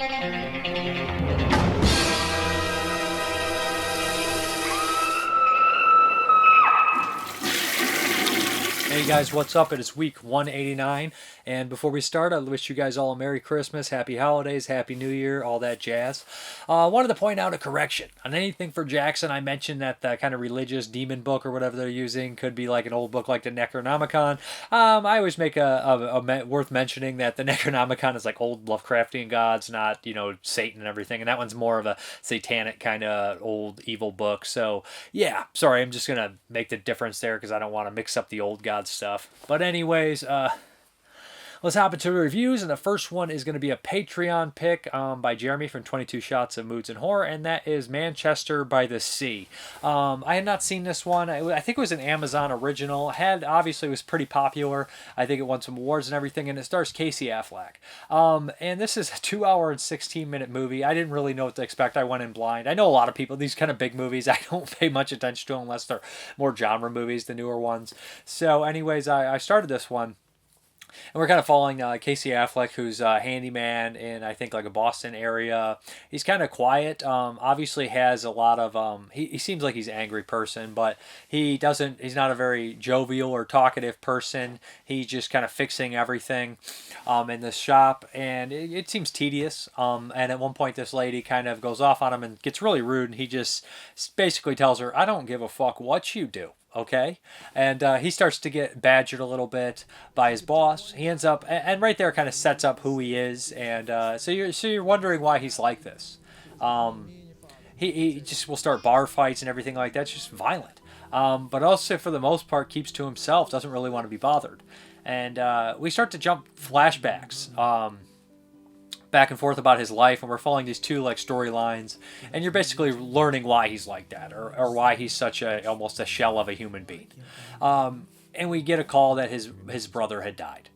Hey guys, what's up? It is week 189, and before we start, I wish you guys all a Merry Christmas, Happy Holidays, Happy New Year, all that jazz. I wanted to point out a correction on anything for Jackson. I mentioned that the kind of religious demon book or whatever they're using could be like an old book like the Necronomicon. I always make worth mentioning that the Necronomicon is like old Lovecraftian gods, not, Satan and everything, and that one's more of a satanic kind of old evil book. So, yeah, sorry, I'm just going to make the difference there because I don't want to mix up the old gods stuff. But anyways, let's hop into the reviews, and the first one is going to be a Patreon pick by Jeremy from 22 Shots of Moods and Horror, and that is Manchester by the Sea. I had not seen this one. I think it was an Amazon original. Obviously was pretty popular. I think it won some awards and everything, and it stars Casey Affleck. And this is a 2 hour and 16-minute movie. I didn't really know what to expect. I went in blind. I know a lot of people, these kind of big movies, I don't pay much attention to unless they're more genre movies, the newer ones. So anyways, I started this one. And we're kind of following Casey Affleck, who's a handyman in, I think, like a Boston area. He's kind of quiet. Obviously has a lot of... he seems like he's an angry person, but he's not a very jovial or talkative person. He's just kind of fixing everything in this shop, and it seems tedious. And at one point, this lady kind of goes off on him and gets really rude, and he just basically tells her, "I don't give a fuck what you do." Okay, and he starts to get badgered a little bit by his boss. He ends up, and right there, kind of sets up who he is, and so you're wondering why he's like this. He just will start bar fights and everything like that. It's just violent, but also for the most part keeps to himself. Doesn't really want to be bothered, and we start to jump flashbacks. Back and forth about his life, and we're following these two like storylines, and you're basically learning why he's like that, or why he's such almost a shell of a human being. And we get a call that his brother had died,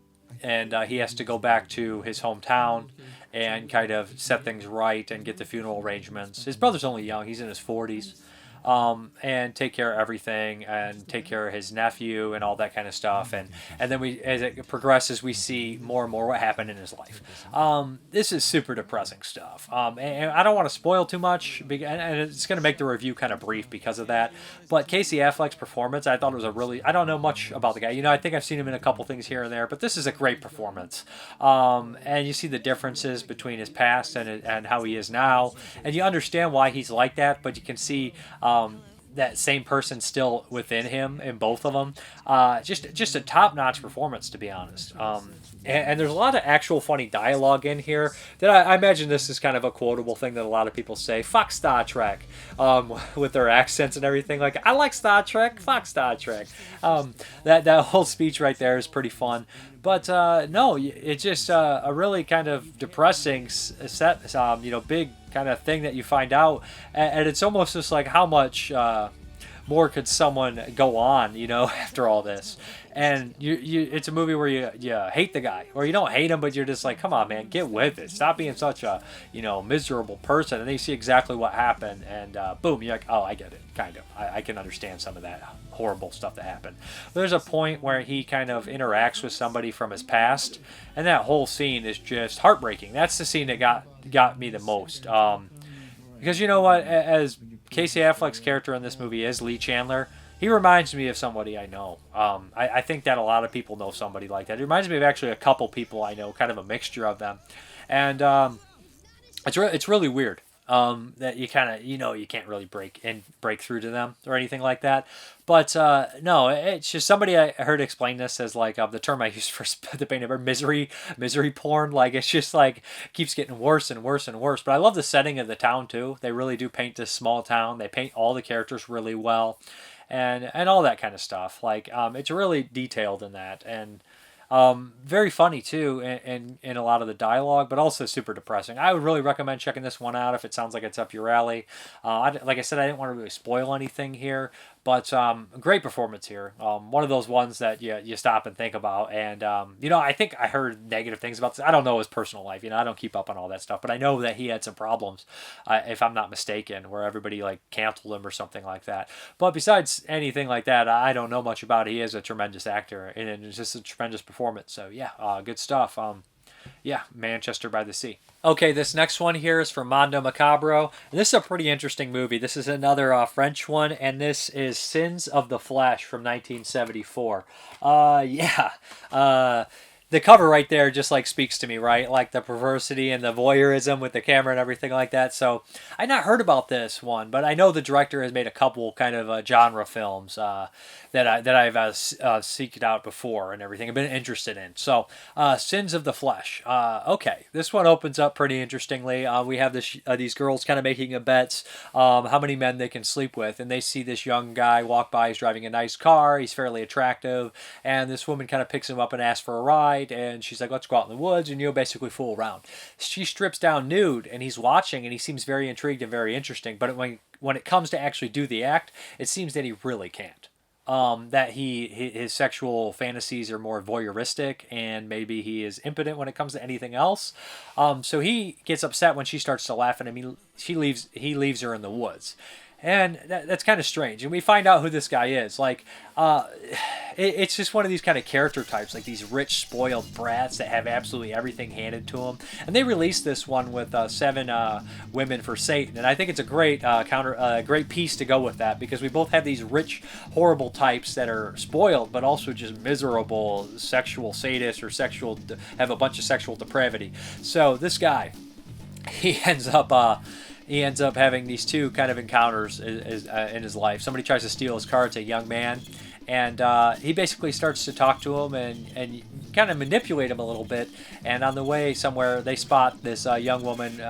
and he has to go back to his hometown and kind of set things right and get the funeral arrangements. His brother's only young; he's in his 40s. And take care of everything, and take care of his nephew and all that kind of stuff. And then as it progresses, we see more and more what happened in his life. This is super depressing stuff. And I don't want to spoil too much, and it's going to make the review kind of brief because of that. But Casey Affleck's performance, I thought it was I don't know much about the guy. I think I've seen him in a couple things here and there, but this is a great performance. And you see the differences between his past and how he is now, and you understand why he's like that, but you can see that same person still within him in both of them. Just a top-notch performance, to be honest. And there's a lot of actual funny dialogue in here that I imagine this is kind of a quotable thing that a lot of people say. Fuck Star Trek, with their accents and everything. Like, I like Star Trek, fuck Star Trek. That whole speech right there is pretty fun. But no, it's just a really kind of depressing big kind of thing that you find out, and it's almost just like how much more could someone go on, after all this. And it's a movie where you hate the guy, or you don't hate him, but you're just like, come on, man, get with it. Stop being such a miserable person. And then you see exactly what happened, and boom, you're like, oh, I get it, kind of. I can understand some of that horrible stuff that happened. There's a point where he kind of interacts with somebody from his past, and that whole scene is just heartbreaking. That's the scene that got me the most. Because you know what, as Casey Affleck's character in this movie is Lee Chandler, he reminds me of somebody I know. I think that a lot of people know somebody like that. It reminds me of actually a couple people I know, kind of a mixture of them. And it's really weird that you kind of, you can't really break through to them or anything like that. But no, it's just somebody I heard explain this as like the term I used for the paint of misery porn. Like, it's just like keeps getting worse and worse and worse. But I love the setting of the town too. They really do paint this small town. They paint all the characters really well, and all that kind of stuff. Like, it's really detailed in that, and very funny too in a lot of the dialogue, but also super depressing. I would really recommend checking this one out if it sounds like it's up your alley. Like I said, I didn't want to really spoil anything here, but great performance here. One of those ones that you stop and think about. And I think I heard negative things about this. I don't know his personal life. I don't keep up on all that stuff, but I know that he had some problems, if I'm not mistaken, where everybody like canceled him or something like that. But besides anything like that, I don't know much about it. He is a tremendous actor, and it's just a tremendous performance. So yeah, good stuff. Yeah, Manchester by the Sea. Okay, this next one here is from Mondo Macabro. And this is a pretty interesting movie. This is another French one, and this is Sins of the Flesh from 1974. Yeah. The cover right there just like speaks to me, right? Like the perversity and the voyeurism with the camera and everything like that. So I not heard about this one, but I know the director has made a couple kind of genre films that I've seeked out before and everything. I've been interested in. So Sins of the Flesh. Okay, this one opens up pretty interestingly. We have these girls kind of making a bets how many men they can sleep with, and they see this young guy walk by. He's driving a nice car. He's fairly attractive, and this woman kind of picks him up and asks for a ride. And she's like, "Let's go out in the woods and basically fool around." She strips down nude, and he's watching, and he seems very intrigued and very interesting. But when it comes to actually do the act, it seems that he really can't. That his sexual fantasies are more voyeuristic, and maybe he is impotent when it comes to anything else. So he gets upset when she starts to laugh at him. He leaves her in the woods. And that's kind of strange. And we find out who this guy is. Like, it's just one of these kind of character types, like these rich, spoiled brats that have absolutely everything handed to them. And they released this one with 7 women for Satan. And I think it's a great great piece to go with that, because we both have these rich, horrible types that are spoiled, but also just miserable sexual sadists or have a bunch of sexual depravity. So this guy, he ends up having these two kind of encounters in his life. Somebody tries to steal his car. It's a young man. And he basically starts to talk to him and kind of manipulate him a little bit. And on the way somewhere, they spot this young woman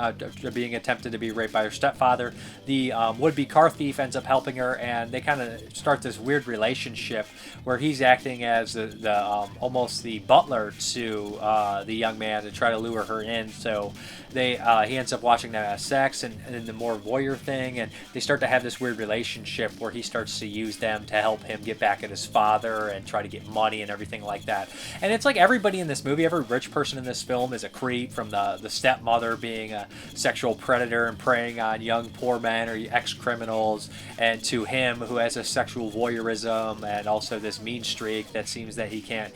being attempted to be raped by her stepfather. The would-be car thief ends up helping her, and they kind of start this weird relationship where he's acting as the almost the butler to the young man to try to lure her in. So he ends up watching them have sex and the more voyeur thing, and they start to have this weird relationship where he starts to use them to help him get back at his father and try to get money and everything like that. And it's like everybody in this movie, every rich person in this film is a creep, from the stepmother being a sexual predator and preying on young poor men or ex-criminals, and to him who has a sexual voyeurism and also this mean streak that seems that he can't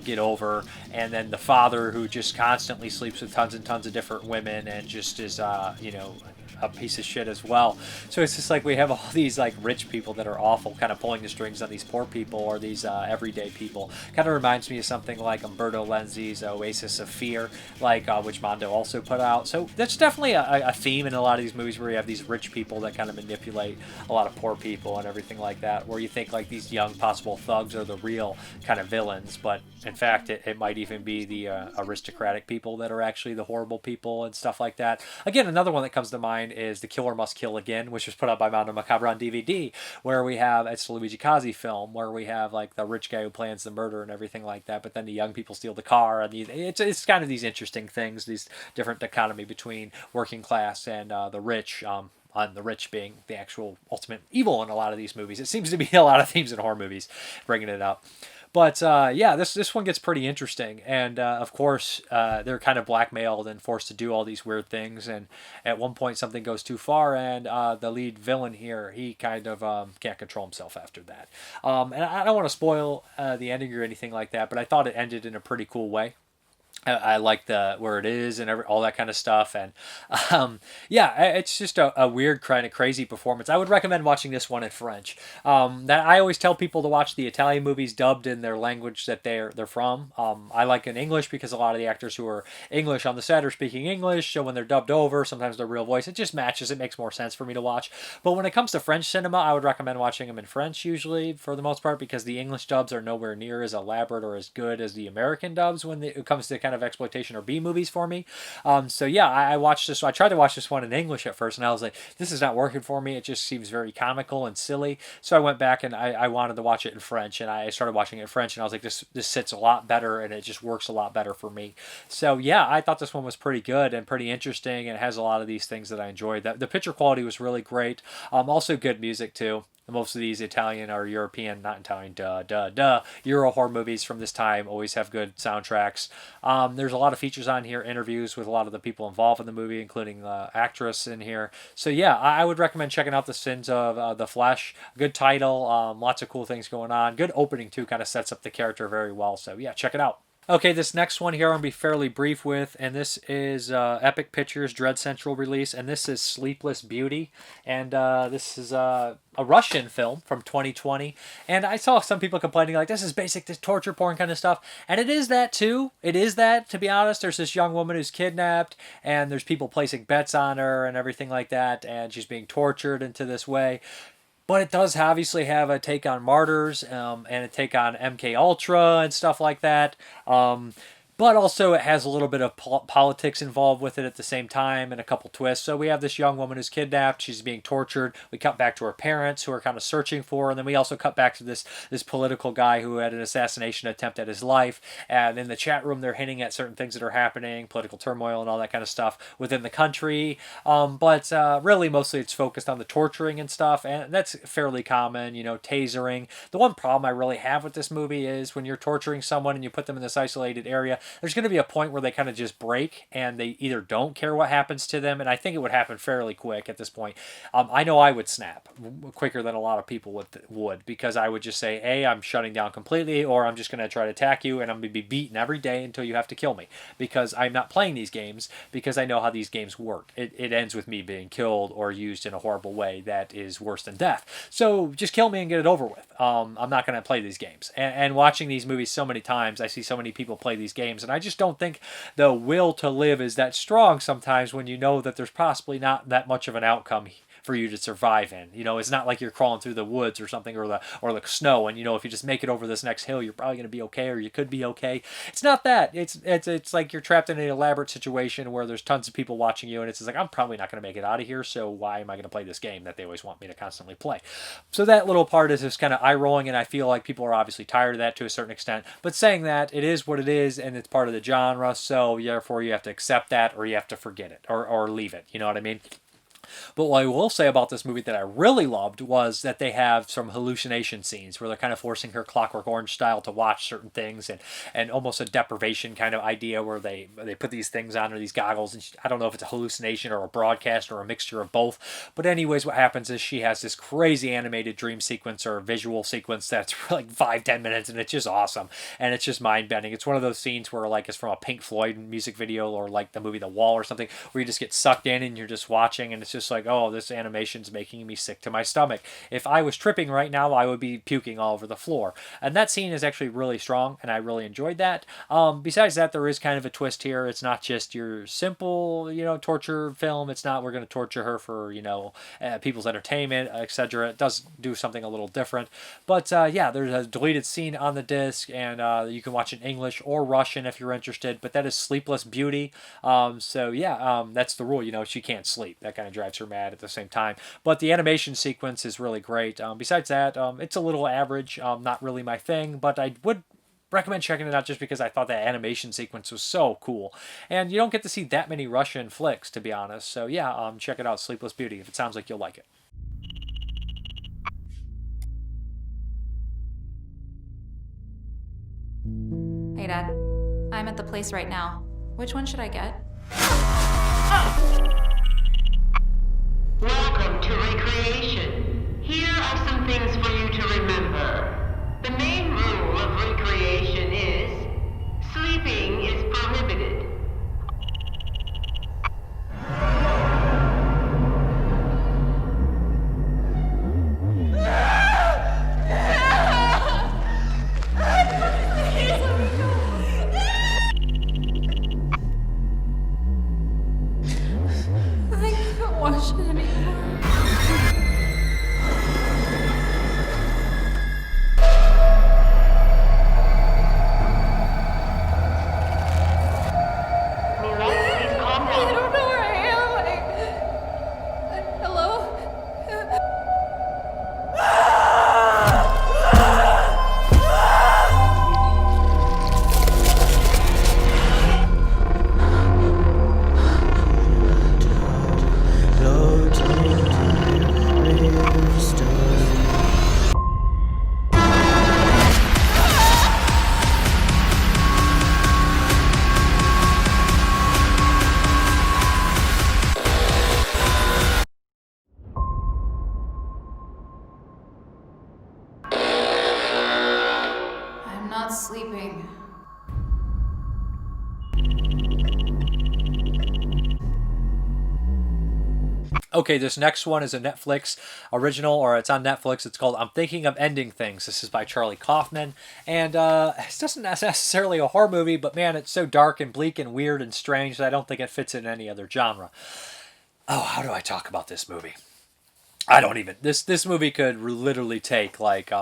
get over, and then the father who just constantly sleeps with tons and tons of different women and just is a piece of shit as well. So it's just like we have all these like rich people that are awful, kind of pulling the strings on these poor people or these everyday people. Kind of reminds me of something like Umberto Lenzi's Oasis of Fear, like which Mondo also put out. So that's definitely a theme in a lot of these movies where you have these rich people that kind of manipulate a lot of poor people and everything like that, where you think like these young possible thugs are the real kind of villains, but in fact it might even be the aristocratic people that are actually the horrible people and stuff like that. Again, another one that comes to mind is The Killer Must Kill Again, which was put out by Mondo Macabre on DVD, where we have, it's a Luigi Cozzi film, where we have like the rich guy who plans the murder and everything like that, but then the young people steal the car, and it's kind of these interesting things, these different dichotomy between working class and the rich, on the rich being the actual ultimate evil in a lot of these movies. It seems to be a lot of themes in horror movies bringing it up. But yeah, this one gets pretty interesting, and of course they're kind of blackmailed and forced to do all these weird things. And at one point something goes too far, and the lead villain here, he kind of can't control himself after that. And I don't want to spoil the ending or anything like that, but I thought it ended in a pretty cool way. I like where it is and all that kind of stuff, and yeah, it's just a weird kind of crazy performance. I would recommend watching this one in French. That I always tell people to watch the Italian movies dubbed in their language that they're from. I like in English because a lot of the actors who are English on the set are speaking English, so when they're dubbed over, sometimes their real voice, it just matches. It makes more sense for me to watch. But when it comes to French cinema, I would recommend watching them in French usually for the most part, because the English dubs are nowhere near as elaborate or as good as the American dubs when it comes to kind of exploitation or B movies for me. So yeah, I watched this. I tried to watch this one in English at first, and I was like, this is not working for me. It just seems very comical and silly. So I went back and I wanted to watch it in French, and I started watching it in French, and I was like, this sits a lot better, and it just works a lot better for me. So yeah, I thought this one was pretty good and pretty interesting, and it has a lot of these things that I enjoyed. The picture quality was really great. Also good music too. Most of these Italian or European, not Italian, Euro horror movies from this time always have good soundtracks. There's a lot of features on here, interviews with a lot of the people involved in the movie, including the actress in here. So yeah, I would recommend checking out The Sins of the Flesh. Good title, lots of cool things going on. Good opening too, kind of sets up the character very well. So yeah, check it out. Okay, this next one here I'm going to be fairly brief with, and this is Epic Pictures Dread Central release, and this is Sleepless Beauty, and this is a Russian film from 2020, and I saw some people complaining like, this is basic, this torture porn kind of stuff, and it is that too. It is that, to be honest. There's this young woman who's kidnapped, and there's people placing bets on her and everything like that, and she's being tortured into this way. But it does obviously have a take on Martyrs and a take on MK Ultra and stuff like that. But also it has a little bit of politics involved with it at the same time and a couple twists. So we have this young woman who's kidnapped. She's being tortured. We cut back to her parents who are kind of searching for her. And then we also cut back to this political guy who had an assassination attempt at his life. And in the chat room, they're hinting at certain things that are happening, political turmoil and all that kind of stuff within the country. But really, mostly it's focused on the torturing and stuff. And that's fairly common, tasering. The one problem I really have with this movie is when you're torturing someone and you put them in this isolated area, there's going to be a point where they kind of just break and they either don't care what happens to them, and I think it would happen fairly quick at this point. I know I would snap quicker than a lot of people would because I would just say, hey, I'm shutting down completely, or I'm just going to try to attack you and I'm going to be beaten every day until you have to kill me, because I'm not playing these games because I know how these games work. It ends with me being killed or used in a horrible way that is worse than death. So just kill me and get it over with. I'm not going to play these games. And watching these movies so many times, I see so many people play these games, and I just don't think the will to live is that strong sometimes when you know that there's possibly not that much of an outcome for you to survive in. It's not like you're crawling through the woods or something, or the snow, and if you just make it over this next hill, you're probably going to be okay, or you could be okay. It's not that. It's like you're trapped in an elaborate situation where there's tons of people watching you, and it's just like, I'm probably not going to make it out of here, so why am I going to play this game that they always want me to constantly play? So that little part is just kind of eye-rolling, and I feel like people are obviously tired of that to a certain extent. But saying that, it is what it is, and it's part of the genre, so therefore you have to accept that, or you have to forget it, or leave it. You know what I mean? But what I will say about this movie that I really loved was that they have some hallucination scenes where they're kind of forcing her Clockwork Orange style to watch certain things, and almost a deprivation kind of idea where they put these things on her, these goggles, and I don't know if it's a hallucination or a broadcast or a mixture of both. But anyways, what happens is she has this crazy animated dream sequence or visual sequence that's like 5-10 minutes, and it's just awesome, and it's just mind-bending. It's one of those scenes where like it's from a Pink Floyd music video or like the movie The Wall or something, where you just get sucked in and you're just watching, and it's just like, oh, this animation's making me sick to my stomach. If I was tripping right now, I would be puking all over the floor. And that scene is actually really strong, and I really enjoyed that. Besides that, there is kind of a twist here. It's not just your simple, torture film. It's not, we're going to torture her for, people's entertainment, etc. It does do something a little different. But there's a deleted scene on the disc, and you can watch it in English or Russian if you're interested. But that is Sleepless Beauty. That's the rule. She can't sleep. That kind of drives her mad at the same time. But the animation sequence is really great. Besides that, it's a little average. Not really my thing, but I would recommend checking it out just because I thought that animation sequence was so cool. And you don't get to see that many Russian flicks, to be honest. So check it out, Sleepless Beauty, if it sounds like you'll like it. Hey, Dad. I'm at the place right now. Which one should I get? Welcome to recreation. Here are some things for you to remember. The main rule of recreation is sleeping is prohibited. I can't watch it anymore. I don't know where I am. Hello? Go to Okay, this next one is a Netflix original, or it's on Netflix. It's called I'm Thinking of Ending Things. This is by Charlie Kaufman. And it doesn't necessarily a horror movie, but man, it's so dark and bleak and weird and strange that I don't think it fits in any other genre. Oh, how do I talk about this movie? I don't even. This movie could literally take like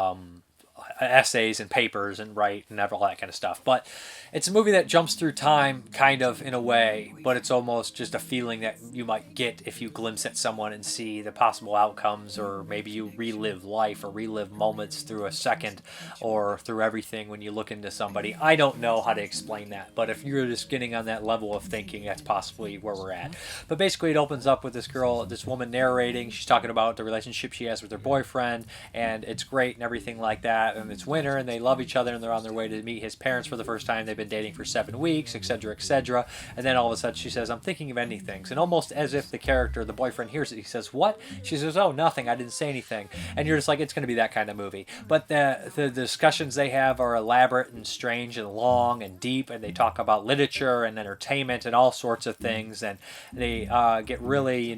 essays and papers and write and all that kind of stuff. But it's a movie that jumps through time kind of in a way, but it's almost just a feeling that you might get if you glimpse at someone and see the possible outcomes, or maybe you relive life or relive moments through a second or through everything when you look into somebody. I don't know how to explain that, but if you're just getting on that level of thinking, that's possibly where we're at. But basically it opens up with this woman narrating. She's talking about the relationship she has with her boyfriend, and it's great and everything like that, and it's winter and they love each other and they're on their way to meet his parents for the first time. They've been dating for 7 weeks, etc., etc. And then all of a sudden she says, I'm thinking of ending things. And almost as if the character, the boyfriend, hears it, he says, what? She says, oh, nothing, I didn't say anything. And you're just like, it's going to be that kind of movie. But the discussions they have are elaborate and strange and long and deep, and they talk about literature and entertainment and all sorts of things, and they get really,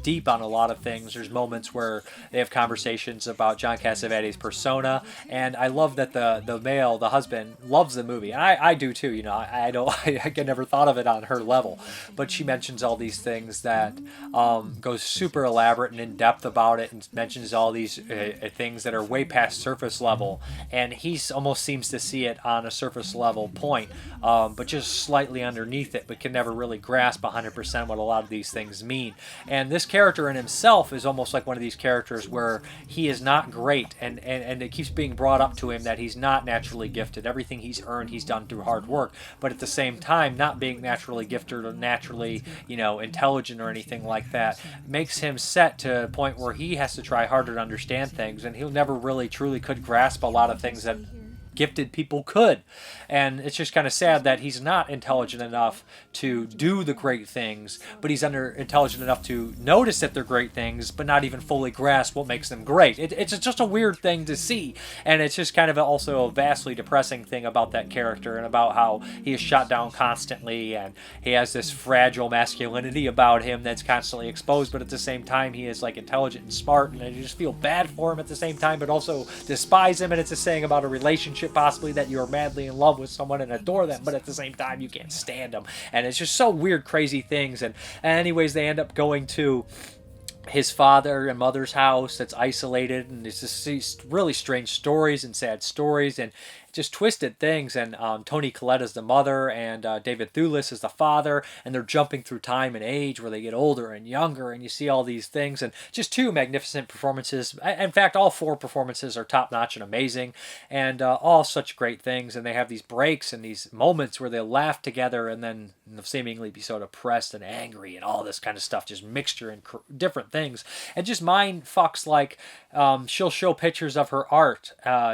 deep on a lot of things. There's moments where they have conversations about John Cassavetes' persona, and I love that the husband, loves the movie, and I do too. I never thought of it on her level, but she mentions all these things that goes super elaborate and in depth about it, and mentions all these things that are way past surface level, and he almost seems to see it on a surface level point, but just slightly underneath it, but can never really grasp 100% what a lot of these things mean. And this character in himself is almost like one of these characters where he is not great, and it keeps being brought up to him that he's not naturally gifted. Everything he's earned, he's done through hard work. But at the same time, not being naturally gifted or naturally, intelligent or anything like that, makes him set to a point where he has to try harder to understand things, and he'll never really truly could grasp a lot of things that gifted people could. And it's just kind of sad that he's not intelligent enough to do the great things, but he's intelligent enough to notice that they're great things, but not even fully grasp what makes them great. It's just a weird thing to see, and it's just kind of also a vastly depressing thing about that character, and about how he is shot down constantly, and he has this fragile masculinity about him that's constantly exposed, but at the same time he is like intelligent and smart, and you just feel bad for him at the same time, but also despise him. And it's a saying about a relationship, possibly, that you're madly in love with someone and adore them, but at the same time you can't stand them. And it's just so weird, crazy things. And anyways, they end up going to his father and mother's house that's isolated, and it's just these really strange stories and sad stories and just twisted things. And Toni Collette is the mother, and David Thewlis is the father, and they're jumping through time and age where they get older and younger, and you see all these things, and just two magnificent performances. In fact, all four performances are top-notch and amazing, and all such great things. And they have these breaks and these moments where they laugh together and then seemingly be so depressed and angry and all this kind of stuff, just mixture and different things. And just mind fucks, like she'll show pictures of her art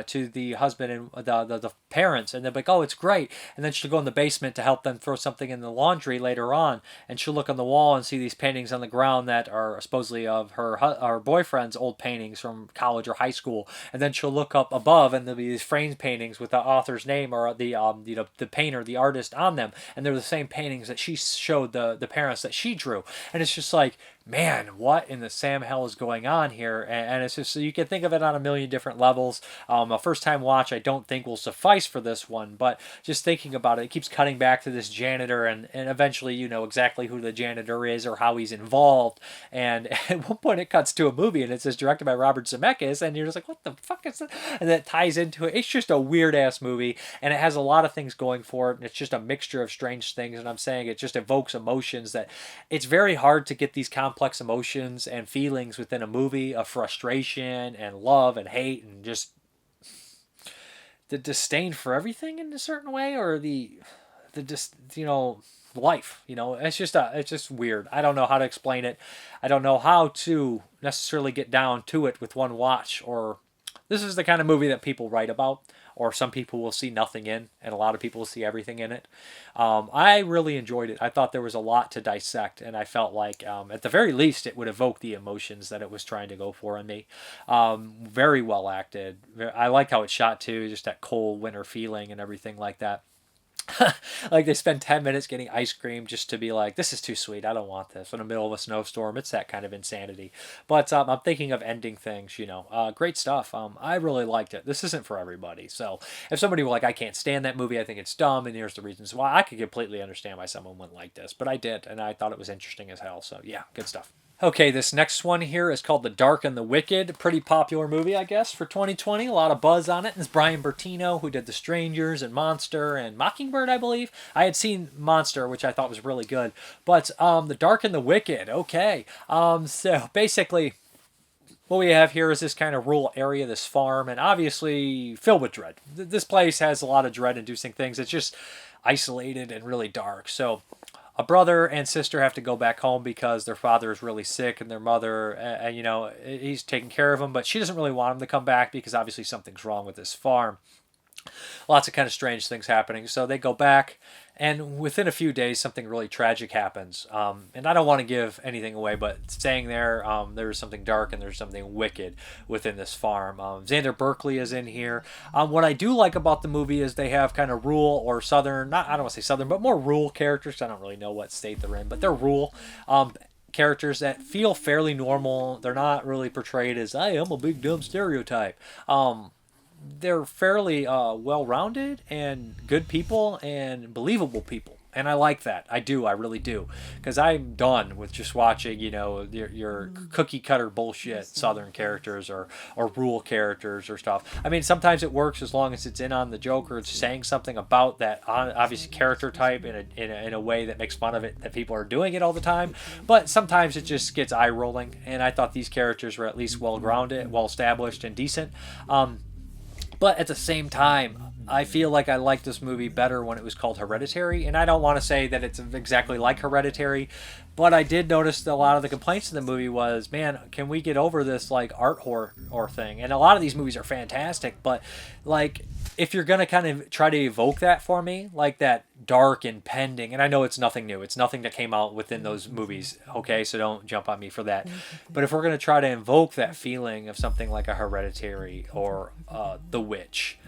to the husband and the parents, and they're like, oh, it's great. And then she'll go in the basement to help them throw something in the laundry later on, and she'll look on the wall and see these paintings on the ground that are supposedly of her boyfriend's old paintings from college or high school. And then she'll look up above, and there'll be these framed paintings with the author's name or the painter, the artist on them, and they're the same paintings that she showed the parents that she drew. And it's just like, man, what in the Sam hell is going on here? And it's just, so you can think of it on a million different levels. A first-time watch I don't think will suffice for this one, but just thinking about it, it keeps cutting back to this janitor, and eventually you know exactly who the janitor is or how he's involved. And at one point it cuts to a movie, and it says directed by Robert Zemeckis, and you're just like, what the fuck is that? And that ties into it. It's just a weird-ass movie, and it has a lot of things going for it, and it's just a mixture of strange things, and I'm saying it just evokes emotions that it's very hard to get these complex emotions and feelings within a movie of frustration and love and hate and just the disdain for everything in a certain way, or the life, it's just weird. I don't know how to explain it. I don't know how to necessarily get down to it with one watch. Or this is the kind of movie that people write about, or some people will see nothing in, and a lot of people will see everything in it. I really enjoyed it. I thought there was a lot to dissect, and I felt like, at the very least, it would evoke the emotions that it was trying to go for in me. Very well acted. I like how it's shot, too, just that cold winter feeling and everything like that. Like they spend 10 minutes getting ice cream just to be like, this is too sweet. I don't want this in the middle of a snowstorm. It's that kind of insanity. But I'm thinking of ending things, great stuff. I really liked it. This isn't for everybody. So if somebody were like, I can't stand that movie, I think it's dumb, and here's the reasons why, I could completely understand why someone wouldn't like this. But I did, and I thought it was interesting as hell. So yeah, good stuff. Okay, this next one here is called The Dark and the Wicked. Pretty popular movie, I guess, for 2020. A lot of buzz on it. And it's Brian Bertino, who did The Strangers and Monster and Mockingbird, I believe. I had seen Monster, which I thought was really good. But The Dark and the Wicked, okay. So basically, what we have here is this kind of rural area, this farm, and obviously filled with dread. This place has a lot of dread-inducing things. It's just isolated and really dark. So a brother and sister have to go back home because their father is really sick, and their mother, he's taking care of him, but she doesn't really want him to come back because obviously something's wrong with this farm. Lots of kind of strange things happening. So they go back, and within a few days, something really tragic happens. And I don't want to give anything away, but staying there, there's something dark and there's something wicked within this farm. Xander Berkeley is in here. What I do like about the movie is they have kind of rural or southern, I don't want to say southern, but more rural characters. I don't really know what state they're in, but they're rural. Characters that feel fairly normal. They're not really portrayed as, hey, I'm a big dumb stereotype. They're fairly well-rounded and good people and believable people. And I like that. I do. I really do. Because I'm done with just watching, your cookie-cutter bullshit Southern characters or rural characters or stuff. I mean, sometimes it works as long as it's in on the joke or it's saying something about that obvious character type in a way that makes fun of it, that people are doing it all the time. But sometimes it just gets eye-rolling. And I thought these characters were at least well-grounded, well-established, and decent. But at the same time, I feel like I liked this movie better when it was called Hereditary. And I don't want to say that it's exactly like Hereditary, but I did notice that a lot of the complaints in the movie was, man, can we get over this like art horror thing? And a lot of these movies are fantastic, but like if you're going to kind of try to evoke that for me, like that dark and pending, and I know it's nothing new. It's nothing that came out within those movies, okay? So don't jump on me for that. But if we're going to try to invoke that feeling of something like a Hereditary or The Witch,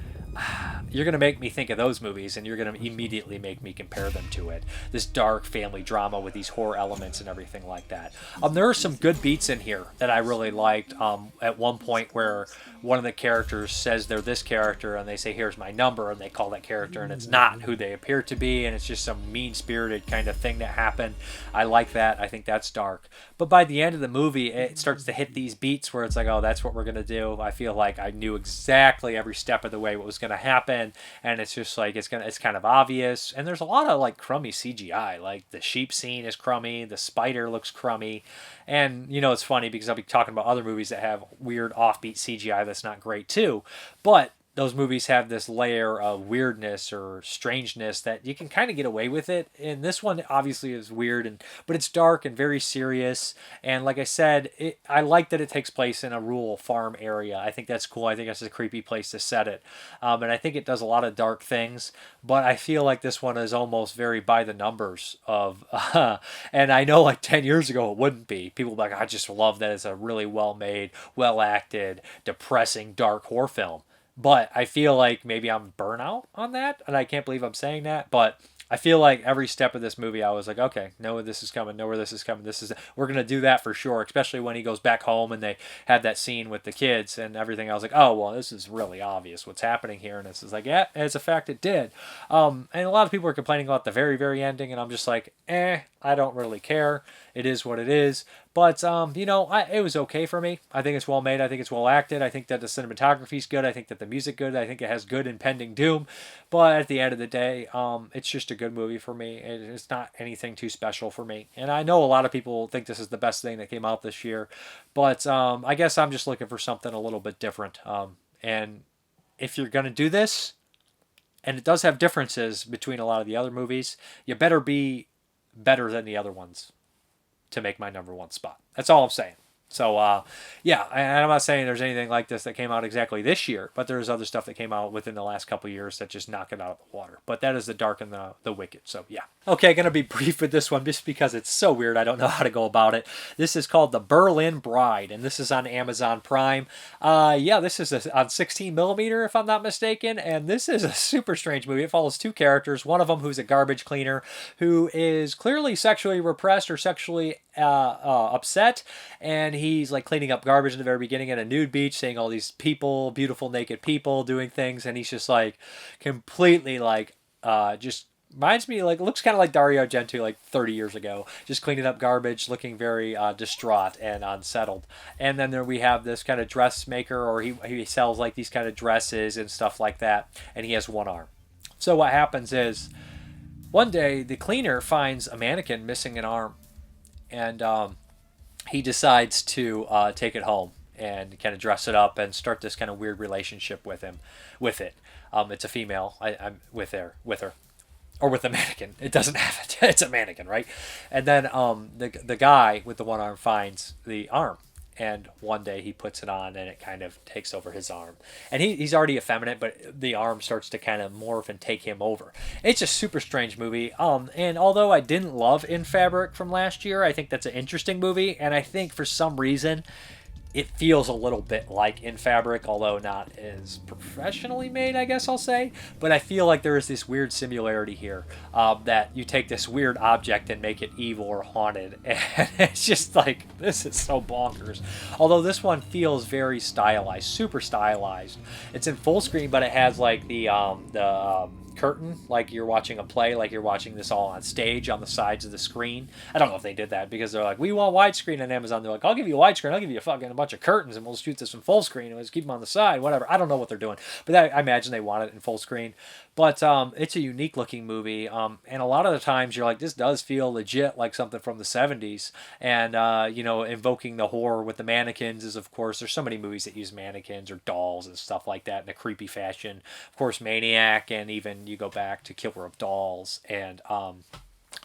you're going to make me think of those movies, and you're going to immediately make me compare them to it. This dark family drama with these horror elements and everything like that. There are some good beats in here that I really liked. At one point where one of the characters says they're this character, and they say, here's my number, and they call that character, and it's not who they appear to be, and it's just some mean-spirited kind of thing that happened. I like that. I think that's dark. But by the end of the movie, it starts to hit these beats where it's like, oh, that's what we're going to do. I feel like I knew exactly every step of the way what was going to happen, and it's just like it's kind of obvious. And there's a lot of like crummy CGI. Like the sheep scene is crummy, the spider looks crummy, and it's funny because I'll be talking about other movies that have weird offbeat CGI that's not great too, but those movies have this layer of weirdness or strangeness that you can kind of get away with it. And this one obviously is weird, but it's dark and very serious. And like I said, I like that it takes place in a rural farm area. I think that's cool. I think that's a creepy place to set it. And I think it does a lot of dark things, but I feel like this one is almost very by the numbers of, and I know like 10 years ago it wouldn't be. People would be like, I just love that it's a really well-made, well-acted, depressing, dark horror film. But I feel like maybe I'm burnout on that, and I can't believe I'm saying that, but I feel like every step of this movie I was like, okay, know where this is coming, we're going to do that for sure, especially when he goes back home and they had that scene with the kids and everything. I was like, oh, well, this is really obvious what's happening here, and this is like, yeah, as a fact it did. And a lot of people are complaining about the very, very ending, and I'm just like, I don't really care. It is what it is. But, it was okay for me. I think it's well made. I think it's well acted. I think that the cinematography's good. I think that the music good. I think it has good impending doom. But at the end of the day, it's just a good movie for me. It's not anything too special for me. And I know a lot of people think this is the best thing that came out this year. But I guess I'm just looking for something a little bit different. And if you're going to do this, and it does have differences between a lot of the other movies, you better be better than the other ones to make my number one spot. That's all I'm saying. So, yeah, and I'm not saying there's anything like this that came out exactly this year, but there's other stuff that came out within the last couple of years that just knock it out of the water. But that is The Dark and the Wicked, so yeah. Okay, going to be brief with this one just because it's so weird. I don't know how to go about it. This is called The Berlin Bride, and this is on Amazon Prime. Yeah, this is on 16 millimeter, if I'm not mistaken, and this is a super strange movie. It follows two characters, one of them who's a garbage cleaner who is clearly sexually repressed or sexually upset, and he's like cleaning up garbage in the very beginning at a nude beach, seeing all these people, beautiful naked people doing things, and he's just like completely like just reminds me, like, looks kind of like Dario Argento like 30 years ago, just cleaning up garbage, looking very distraught and unsettled. And then there we have this kind of dressmaker, or he sells like these kind of dresses and stuff like that, and he has one arm. So what happens is one day the cleaner finds a mannequin missing an arm, and he decides to take it home and kind of dress it up and start this kind of weird relationship with it. It's a female. I'm with her, or with the mannequin. It doesn't have it. It's a mannequin, right? And then the guy with the one arm finds the arm, and one day he puts it on, and it kind of takes over his arm. And he's already effeminate, but the arm starts to kind of morph and take him over. It's a super strange movie. And although I didn't love In Fabric from last year, I think that's an interesting movie, and I think for some reason it feels a little bit like In Fabric, although not as professionally made, I guess I'll say. But I feel like there is this weird similarity here, that you take this weird object and make it evil or haunted. And it's just like, this is so bonkers. Although this one feels very stylized, super stylized. It's in full screen, but it has like the curtain, like you're watching a play, like you're watching this all on stage on the sides of the screen. I don't know if they did that because they're like, we want widescreen on Amazon. They're like, I'll give you a widescreen, I'll give you a bunch of curtains, and we'll shoot this in full screen and we'll just keep them on the side, whatever. I don't know what they're doing, but I imagine they want it in full screen. But it's a unique looking movie, and a lot of the times you're like, this does feel legit like something from the 70s. And invoking the horror with the mannequins is, of course, there's so many movies that use mannequins or dolls and stuff like that in a creepy fashion. Of course, Maniac, and even you go back to Killer of Dolls, and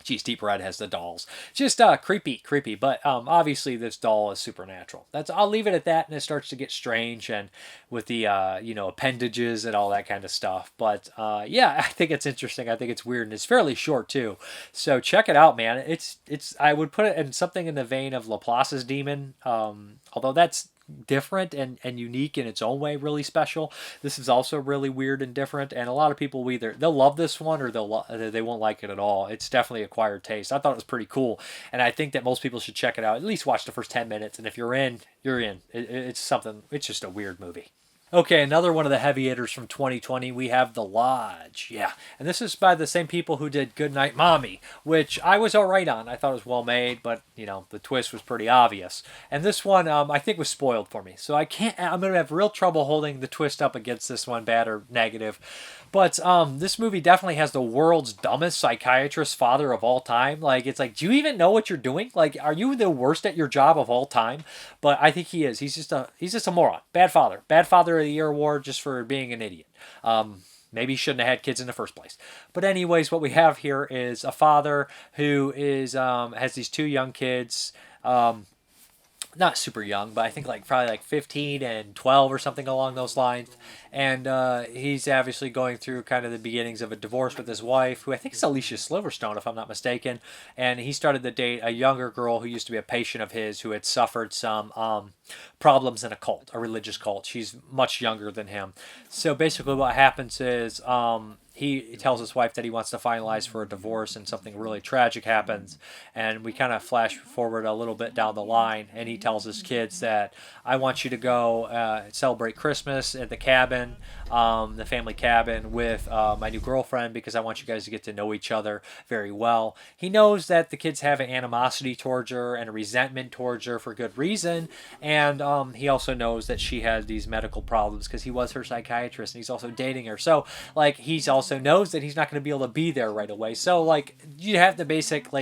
Deep Red has the dolls. Just creepy. But obviously this doll is supernatural. I'll leave it at that, and it starts to get strange, and with the appendages and all that kind of stuff. But yeah, I think it's interesting. I think it's weird, and it's fairly short too. So check it out, man. It's I would put it in something in the vein of Laplace's Demon. Although that's different and unique in its own way, really special. This is also really weird and different, and a lot of people they'll love this one or they won't like it at all. It's definitely acquired taste. I thought it was pretty cool, and I think that most people should check it out. At least watch the first 10 minutes, and if you're in, you're in. It's something. It's just a weird movie. Okay, another one of the heavy hitters from 2020, we have The Lodge. Yeah, and this is by the same people who did Goodnight Mommy, which I was all right on. I thought it was well made, but, the twist was pretty obvious. And this one, I think, was spoiled for me. So I'm going to have real trouble holding the twist up against this one, bad or negative. But this movie definitely has the world's dumbest psychiatrist father of all time. Like, it's like, do you even know what you're doing? Like, are you the worst at your job of all time? But I think he is. He's just a moron. Bad father of the year award just for being an idiot. Maybe he shouldn't have had kids in the first place. But anyways, what we have here is a father who has these two young kids. Not super young, but I think probably 15 and 12 or something along those lines. And he's obviously going through kind of the beginnings of a divorce with his wife, who I think is Alicia Silverstone, if I'm not mistaken. And he started to date a younger girl who used to be a patient of his who had suffered some problems in a religious cult. She's much younger than him. So basically what happens is he tells his wife that he wants to finalize for a divorce, and something really tragic happens. And we kind of flash forward a little bit down the line, and he tells his kids that, I want you to go celebrate Christmas at the cabin, the family cabin, with my new girlfriend, because I want you guys to get to know each other very well. He knows that the kids have an animosity towards her and a resentment towards her for good reason, and he also knows that she has these medical problems because he was her psychiatrist, and he's also dating her. So he's also knows that he's not going to be able to be there right away. So you have the basic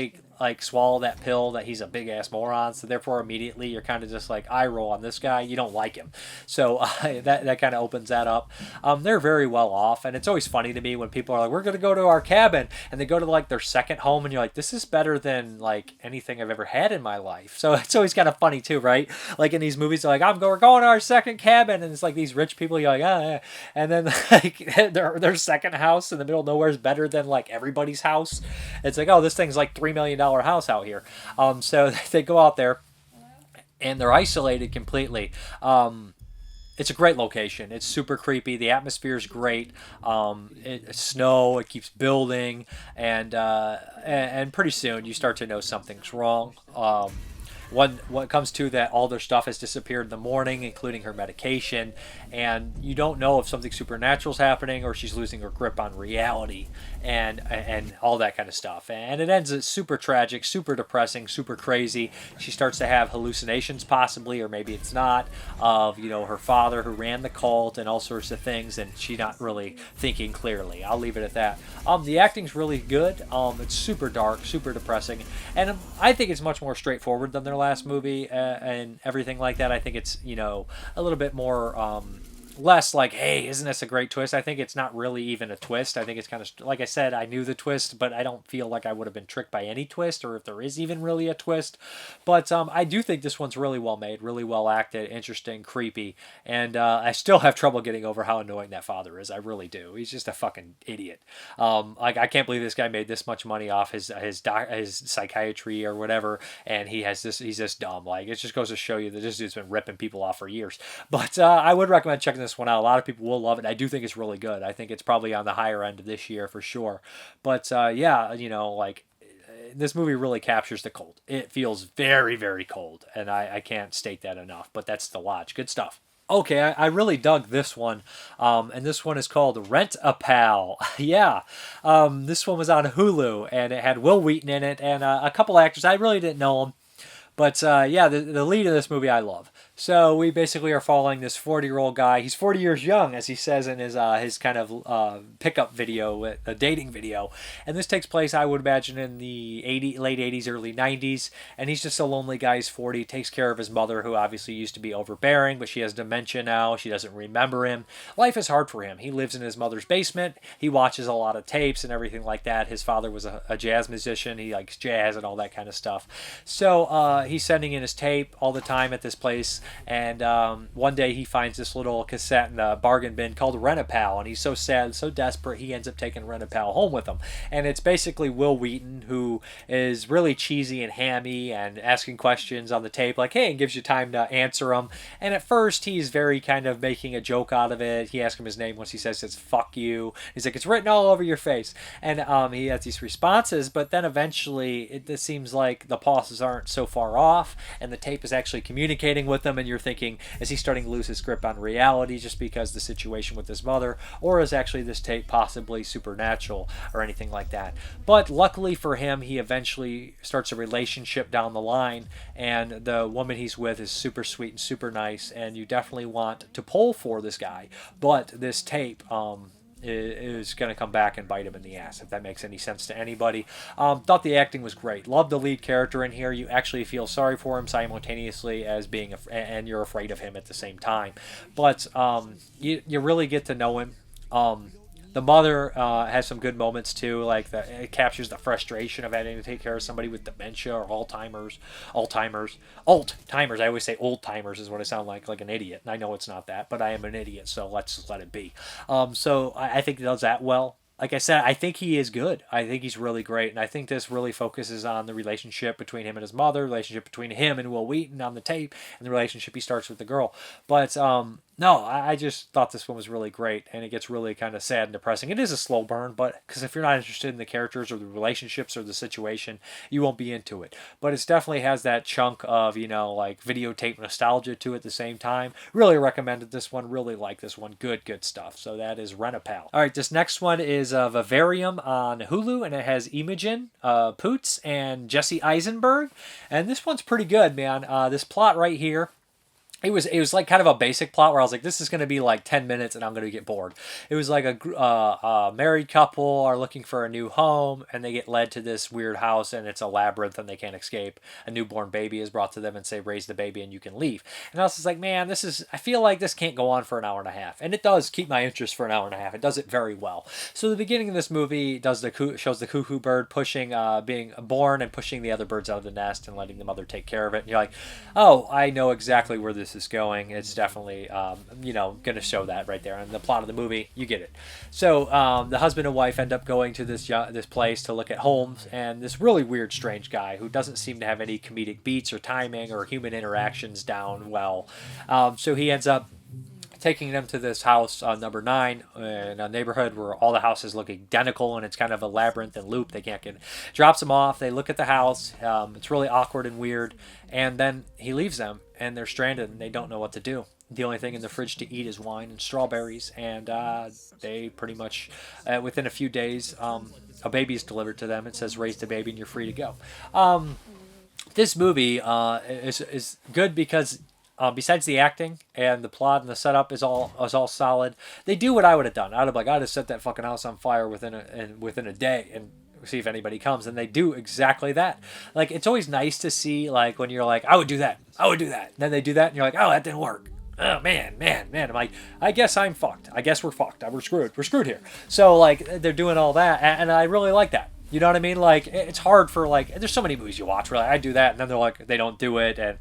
like swallow that pill that he's a big ass moron. So therefore, immediately you're kind of just like eye roll on this guy. You don't like him. So that kind of opens that up. They're very well off, and it's always funny to me when people are like, "We're gonna go to our cabin," and they go to like their second home, and you're like, "This is better than like anything I've ever had in my life." So it's always kind of funny too, right? Like in these movies, they're like, we're going to our second cabin, and it's like these rich people. You're like, yeah. And then like their second house in the middle of nowhere is better than like everybody's house. It's like, oh, this thing's like $3 million house out here. So they go out there, and they're isolated completely. It's a great location. It's super creepy. The atmosphere is great. It's snow. It keeps building, and pretty soon you start to know something's wrong. What comes to that, all their stuff has disappeared in the morning, including her medication, and you don't know if something supernatural is happening or she's losing her grip on reality, and all that kind of stuff. And it ends as super tragic, super depressing, super crazy. She starts to have hallucinations, possibly, or maybe it's not, of her father who ran the cult and all sorts of things, and she's not really thinking clearly. I'll leave it at that. The acting's really good. It's super dark, super depressing, and I think it's much more straightforward than their last movie and everything like that. I think it's a little bit more less like, hey, isn't this a great twist? I think it's not really even a twist. I think it's kind of, like I said, I knew the twist, but I don't feel like I would have been tricked by any twist, or if there is even really a twist. But I do think this one's really well made, really well acted, interesting, creepy, and I still have trouble getting over how annoying that father is. I really do. He's just a fucking idiot. Like, I can't believe this guy made this much money off his psychiatry or whatever, and he's this dumb. Like, it just goes to show you that this dude's been ripping people off for years. But I would recommend checking this one out. A lot of people will love it. I do think it's really good. I think it's probably on the higher end of this year for sure. But like, this movie really captures the cold. It feels very, very cold, and I can't state that enough. But that's the watch. Good stuff. Okay, I really dug this one, and this one is called Rent a Pal. Yeah, this one was on Hulu, and it had Will Wheaton in it, and a couple actors. I really didn't know them. But the lead of this movie I love. So we basically are following this 40-year-old guy. He's 40 years young, as he says in his kind of pickup video, a dating video. And this takes place, I would imagine, in the late 80s, early 90s. And he's just a lonely guy. He's 40, takes care of his mother, who obviously used to be overbearing, but she has dementia now. She doesn't remember him. Life is hard for him. He lives in his mother's basement. He watches a lot of tapes and everything like that. His father was a jazz musician. He likes jazz and all that kind of stuff. So he's sending in his tape all the time at this place. And one day he finds this little cassette in the bargain bin called Rent-A-Pal, and he's so sad, so desperate, he ends up taking Rent-A-Pal home with him. And it's basically Will Wheaton, who is really cheesy and hammy and asking questions on the tape, like, hey, and gives you time to answer them. And at first he's very kind of making a joke out of it. He asks him his name. Once he says it's fuck you, he's like, it's written all over your face. And he has these responses, but then eventually it seems like the pauses aren't so far off, and the tape is actually communicating with him, and you're thinking, is he starting to lose his grip on reality just because the situation with his mother, or is actually this tape possibly supernatural or anything like that? But luckily for him, he eventually starts a relationship down the line, and the woman he's with is super sweet and super nice, and you definitely want to pull for this guy. But this tape is going to come back and bite him in the ass, if that makes any sense to anybody. Thought the acting was great. Loved the lead character in here. You actually feel sorry for him simultaneously as being and you're afraid of him at the same time. But you really get to know him. The mother has some good moments too, like it captures the frustration of having to take care of somebody with dementia or Alzheimer's. I always say old timers is what I sound like an idiot. And I know it's not that, but I am an idiot, so let's just let it be. So I think he does that well. Like I said, I think he is good. I think he's really great, and I think this really focuses on the relationship between him and his mother, the relationship between him and Will Wheaton on the tape, and the relationship he starts with the girl. But no, I just thought this one was really great, and it gets really kind of sad and depressing. It is a slow burn, but because if you're not interested in the characters or the relationships or the situation, you won't be into it. But it definitely has that chunk of, like videotape nostalgia to it at the same time. Really recommended this one. Really like this one. Good stuff. So that is Rent-A-Pal. All right, this next one is Vivarium on Hulu, and it has Imogen Poots and Jesse Eisenberg. And this one's pretty good, man. This plot right here it was like kind of a basic plot where I was like, this is going to be like 10 minutes and I'm going to get bored. It was like a married couple are looking for a new home and they get led to this weird house and it's a labyrinth and they can't escape. A newborn baby is brought to them and say, raise the baby and you can leave. And I was just like, man, I feel like this can't go on for an hour and a half. And it does keep my interest for an hour and a half. It does it very well. So the beginning of this movie shows the cuckoo bird pushing, being born and pushing the other birds out of the nest and letting the mother take care of it. And you're like, oh, I know exactly where this is going. It's definitely, going to show that right there. And the plot of the movie, you get it. So the husband and wife end up going to this place to look at homes, and this really weird, strange guy who doesn't seem to have any comedic beats or timing or human interactions down well. So he ends up taking them to this house on number 9 in a neighborhood where all the houses look identical and it's kind of a labyrinth and loop. They can't get. Drops them off. They look at the house. It's really awkward and weird. And then he leaves them and they're stranded and they don't know what to do. The only thing in the fridge to eat is wine and strawberries. And they pretty much, within a few days, a baby is delivered to them. It says, raise the baby and you're free to go. This movie is good because besides the acting and the plot and the setup is all solid. They do what I would have done. I'd have set that fucking house on fire within a day and see if anybody comes. And they do exactly that. Like, it's always nice to see, like, when you're like, I would do that. And then they do that and you're like, oh, that didn't work. Oh, man. I'm like, I guess I'm fucked. I guess we're fucked. We're screwed. We're screwed here. So, like, they're doing all that. And I really like that. You know what I mean? Like, it's hard for, like, there's so many movies you watch where, like, I do that. And then they're like, they don't do it. And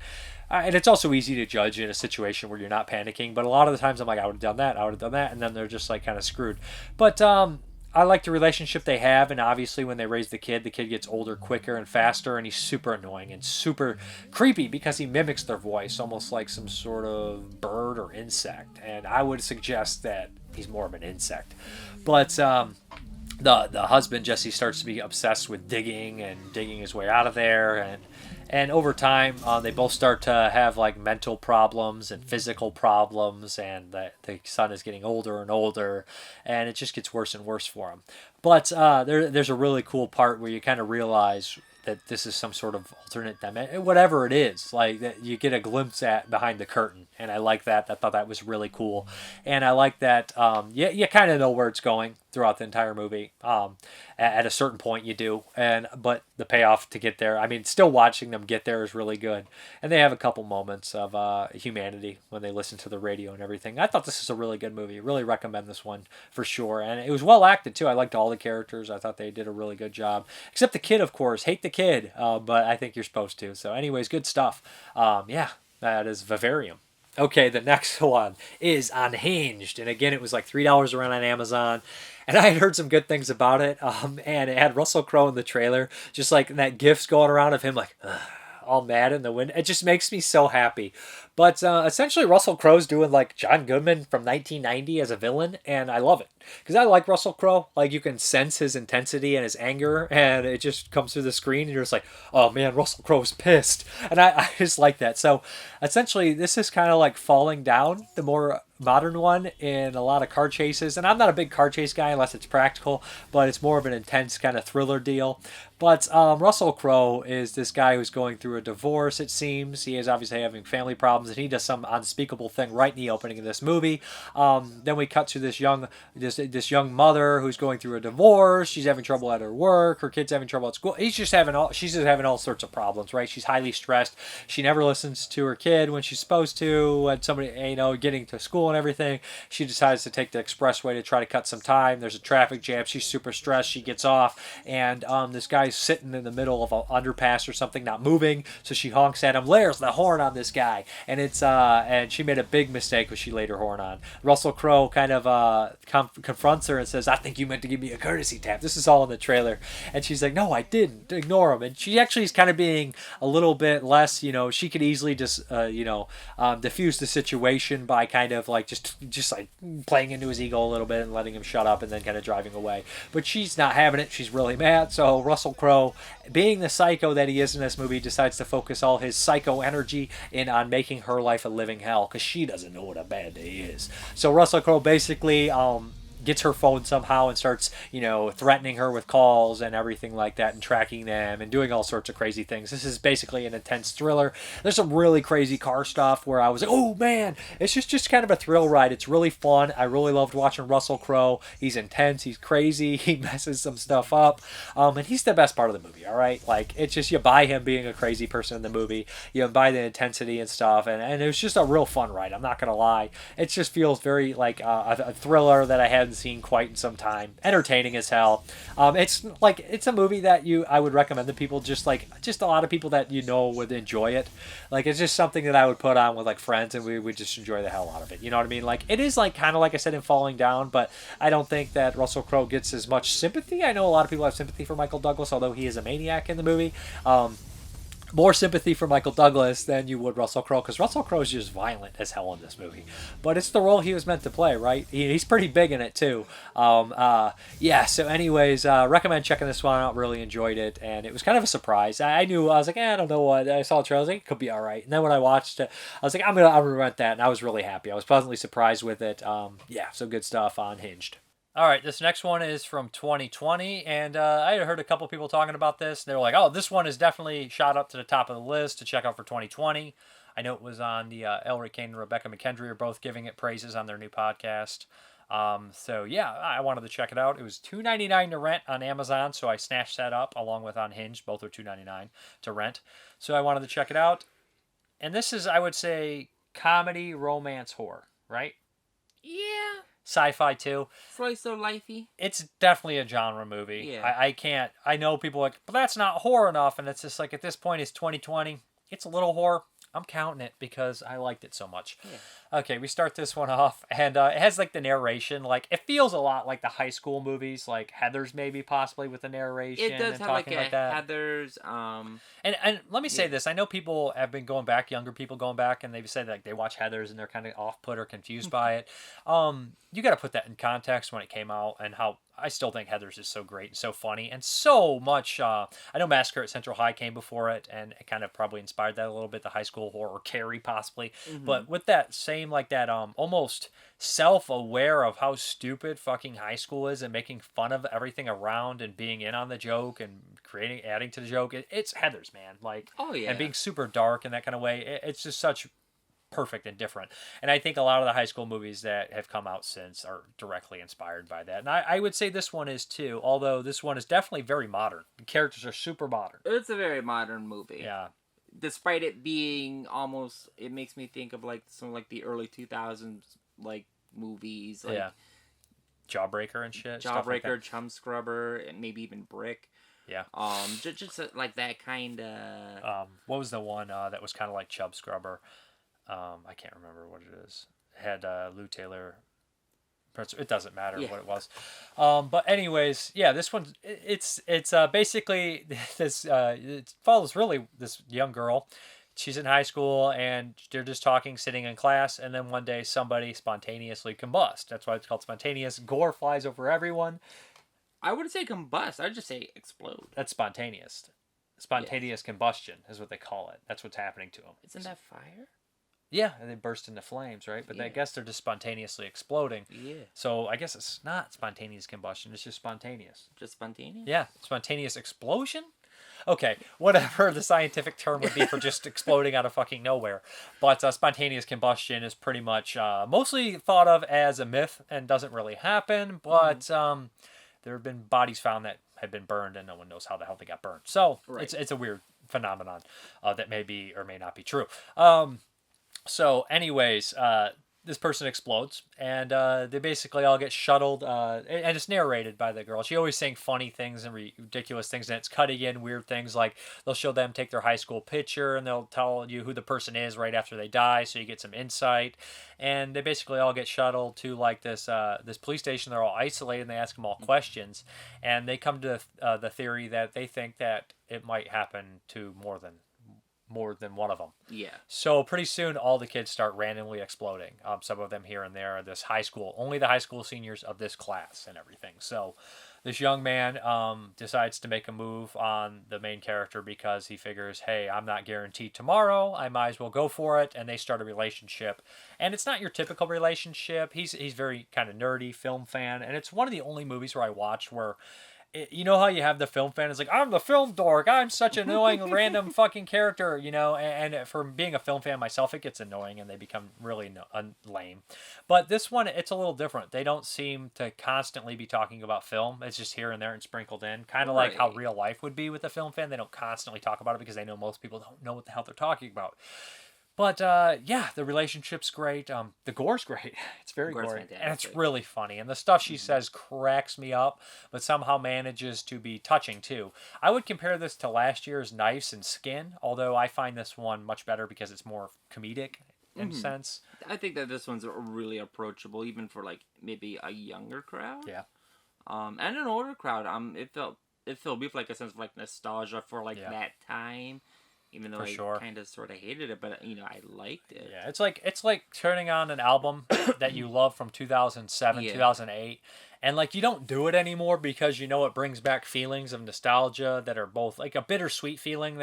it's also easy to judge in a situation where you're not panicking. But a lot of the times I'm like, I would have done that. And then they're just like kind of screwed. But I like the relationship they have. And obviously when they raise the kid gets older quicker and faster. And he's super annoying and super creepy because he mimics their voice almost like some sort of bird or insect. And I would suggest that he's more of an insect. But the husband, Jesse, starts to be obsessed with digging his way out of there. And over time, they both start to have like mental problems and physical problems, and the son is getting older and older, and it just gets worse and worse for him. But there's a really cool part where you kind of realize that this is some sort of alternate dimension, whatever it is, like that you get a glimpse at behind the curtain, and I like that. I thought that was really cool, and I like that. You kind of know where it's going throughout the entire movie. At a certain point, you do, but the payoff to get there, I mean, still watching them get there is really good, and they have a couple moments of humanity when they listen to the radio and everything. I thought this is a really good movie. Really recommend this one for sure, and it was well acted too. I liked all the characters. I thought they did a really good job, except the kid, of course. Hate the kid, but I think you're supposed to. So, anyways, good stuff. That is Vivarium. Okay, the next one is Unhinged, and again, it was like $3 around on Amazon. And I had heard some good things about it, and it had Russell Crowe in the trailer, just like that gif's going around of him like, all mad in the wind. It just makes me so happy. But essentially, Russell Crowe's doing like John Goodman from 1990 as a villain, and I love it. Because I like Russell Crowe. Like, you can sense his intensity and his anger, and it just comes through the screen, and you're just like, oh man, Russell Crowe's pissed. And I just like that. So essentially, this is kind of like Falling Down, the more modern one, in a lot of car chases. And I'm not a big car chase guy unless it's practical, but it's more of an intense kind of thriller deal. But Russell Crowe is this guy who's going through a divorce, it seems. He is obviously having family problems, and he does some unspeakable thing right in the opening of this movie. Then we cut to this young mother who's going through a divorce. She's having trouble at her work. Her kid's having trouble at school. She's just having all sorts of problems, right? She's highly stressed. She never listens to her kid when she's supposed to. And somebody, getting to school and everything, she decides to take the expressway to try to cut some time. There's a traffic jam. She's super stressed. She gets off, and this guy's sitting in the middle of an underpass or something, not moving. So she honks at him. There's the horn on this guy, and and she made a big mistake when she laid her horn on. Russell Crowe kind of confronts her and says, "I think you meant to give me a courtesy tap." This is all in the trailer, and she's like, "No, I didn't." Ignore him. And she actually is kind of being a little bit less. She could easily just diffuse the situation by kind of like just like playing into his ego a little bit and letting him shut up and then kind of driving away. But she's not having it. She's really mad. So Russell Crowe, being the psycho that he is in this movie, decides to focus all his psycho energy on making her life a living hell because she doesn't know what a bad day is. So Russell Crowe basically gets her phone somehow and starts, threatening her with calls and everything like that and tracking them and doing all sorts of crazy things. This is basically an intense thriller. There's some really crazy car stuff where I was like, oh man, it's just kind of a thrill ride. It's really fun. I really loved watching Russell Crowe. He's intense. He's crazy. He messes some stuff up. And he's the best part of the movie, all right? Like, it's just, you buy him being a crazy person in the movie. You buy the intensity and stuff. And it was just a real fun ride. I'm not going to lie. It just feels very like a thriller that I hadn't seen quite in some time. Entertaining as hell. It's a movie that I would recommend to people, just a lot of people that would enjoy it. Like, it's just something that I would put on with like friends and we would just enjoy the hell out of it. You know what I mean? Like, it is like kind of like I said in Falling Down, but I don't think that Russell Crowe gets as much sympathy. I know a lot of people have sympathy for Michael Douglas, although he is a maniac in the movie. More sympathy for Michael Douglas than you would Russell Crowe, because Russell Crowe is just violent as hell in this movie. But it's the role he was meant to play, right? He's pretty big in it, too. So anyways, recommend checking this one out. Really enjoyed it, and it was kind of a surprise. I was like, I don't know what. I saw the trailer, I was like, it could be all right. And then when I watched it, I was like, I'm gonna rent that, and I was really happy. I was pleasantly surprised with it. So good stuff on Unhinged. All right, this next one is from 2020, and I had heard a couple people talking about this. They were like, oh, this one is definitely shot up to the top of the list to check out for 2020. I know it was on the Elric Kane and Rebecca McKendry are both giving it praises on their new podcast. I wanted to check it out. It was $2.99 to rent on Amazon, so I snatched that up along with Unhinged. Both are $2.99 to rent. So I wanted to check it out. And this is, I would say, comedy, romance, horror, right? Yeah. Sci-fi too. Slice of lifey. It's definitely a genre movie. Yeah. I know people are like, but that's not horror enough. And it's just like, at this point, it's 2020. It's a little horror. I'm counting it because I liked it so much. Yeah. Okay, we start this one off, and it has like the narration. Like, it feels a lot like the high school movies, like Heathers maybe possibly with the narration. It does and have like like that. Heathers. And let me say this. I know people have been going back, younger people going back, and they've said like they watch Heathers and they're kind of off-put or confused by it. You got to put that in context when it came out and how I still think Heathers is so great and so funny and so much. I know Massacre at Central High came before it, and it kind of probably inspired that a little bit. The high school horror, Carrie possibly, but with that same like that almost self-aware of how stupid fucking high school is and making fun of everything around and being in on the joke and adding to the joke. It's Heathers, man. Like, oh yeah, and being super dark in that kind of way. It's just such perfect and different. And I think a lot of the high school movies that have come out since are directly inspired by that. And I would say this one is too, although this one is definitely very modern. The characters are super modern. It's a very modern movie. Yeah. Despite it being almost, it makes me think of like some like the early 2000s like movies. Like, yeah. Jawbreaker and shit. Jawbreaker, like Chum Scrubber, and maybe even Brick. Yeah. Just like that kind of. What was the one that was kind of like Chub Scrubber? I can't remember what it is. It had Lou Taylor. It doesn't matter what it was. But anyways, yeah, this one it's basically this. It follows really this young girl. She's in high school and they're just talking, sitting in class, and then one day somebody spontaneously combusts. That's why it's called spontaneous. Gore flies over everyone. I wouldn't say combust. I'd just say explode. That's spontaneous. Spontaneous combustion is what they call it. That's what's happening to them. Isn't that fire? Yeah, and they burst into flames, right? But I guess they're just spontaneously exploding. Yeah. So I guess it's not spontaneous combustion. It's just spontaneous. Just spontaneous? Yeah. Spontaneous explosion? Okay, whatever the scientific term would be for just exploding out of fucking nowhere. But spontaneous combustion is pretty much mostly thought of as a myth and doesn't really happen. But there have been bodies found that had been burned and no one knows how the hell they got burned. So it's a weird phenomenon that may be or may not be true. So anyways, this person explodes, and they basically all get shuttled, and it's narrated by the girl. She always saying funny things and ridiculous things, and it's cutting in weird things, like they'll show them take their high school picture, and they'll tell you who the person is right after they die, so you get some insight. And they basically all get shuttled to like this police station. They're all isolated, and they ask them all questions, and they come to the theory that they think that it might happen to more than one of them. Yeah. So pretty soon, all the kids start randomly exploding. Some of them here and there. This high school, only the high school seniors of this class and everything. So this young man decides to make a move on the main character because he figures, hey, I'm not guaranteed tomorrow. I might as well go for it. And they start a relationship. And it's not your typical relationship. He's very kind of nerdy film fan. And it's one of the only movies where I watched where you know how you have the film fan is like, I'm the film dork, I'm such an annoying random fucking character, you know, and for being a film fan myself, it gets annoying and they become really lame. But this one, it's a little different. They don't seem to constantly be talking about film. It's just here and there and sprinkled in, kind of like how real life would be with a film fan. They don't constantly talk about it because they know most people don't know what the hell they're talking about. But yeah, the relationship's great. The gore's great. It's very gory, and it's really funny. And the stuff she says cracks me up, but somehow manages to be touching too. I would compare this to last year's Knives and Skin, although I find this one much better because it's more comedic in a sense. I think that this one's really approachable, even for like maybe a younger crowd. Yeah. And an older crowd. It felt with like a sense of like nostalgia for like that time. Even though I kind of sort of hated it, but I liked it. Yeah, it's like turning on an album that you love from 2007, 2008, and like you don't do it anymore because you know it brings back feelings of nostalgia that are both like a bittersweet feeling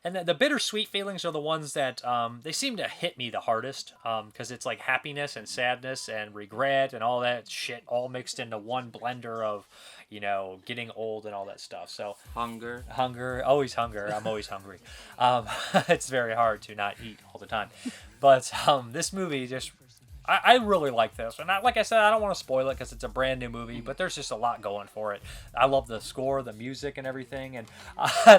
and the bittersweet feelings are the ones that they seem to hit me the hardest because it's like happiness and sadness and regret and all that shit all mixed into one blender of, getting old and all that stuff. So hunger, always hunger. I'm always hungry. It's very hard to not eat all the time. But this movie just, I really like this. And like I said, I don't want to spoil it because it's a brand new movie, but there's just a lot going for it. I love the score, the music, and everything. And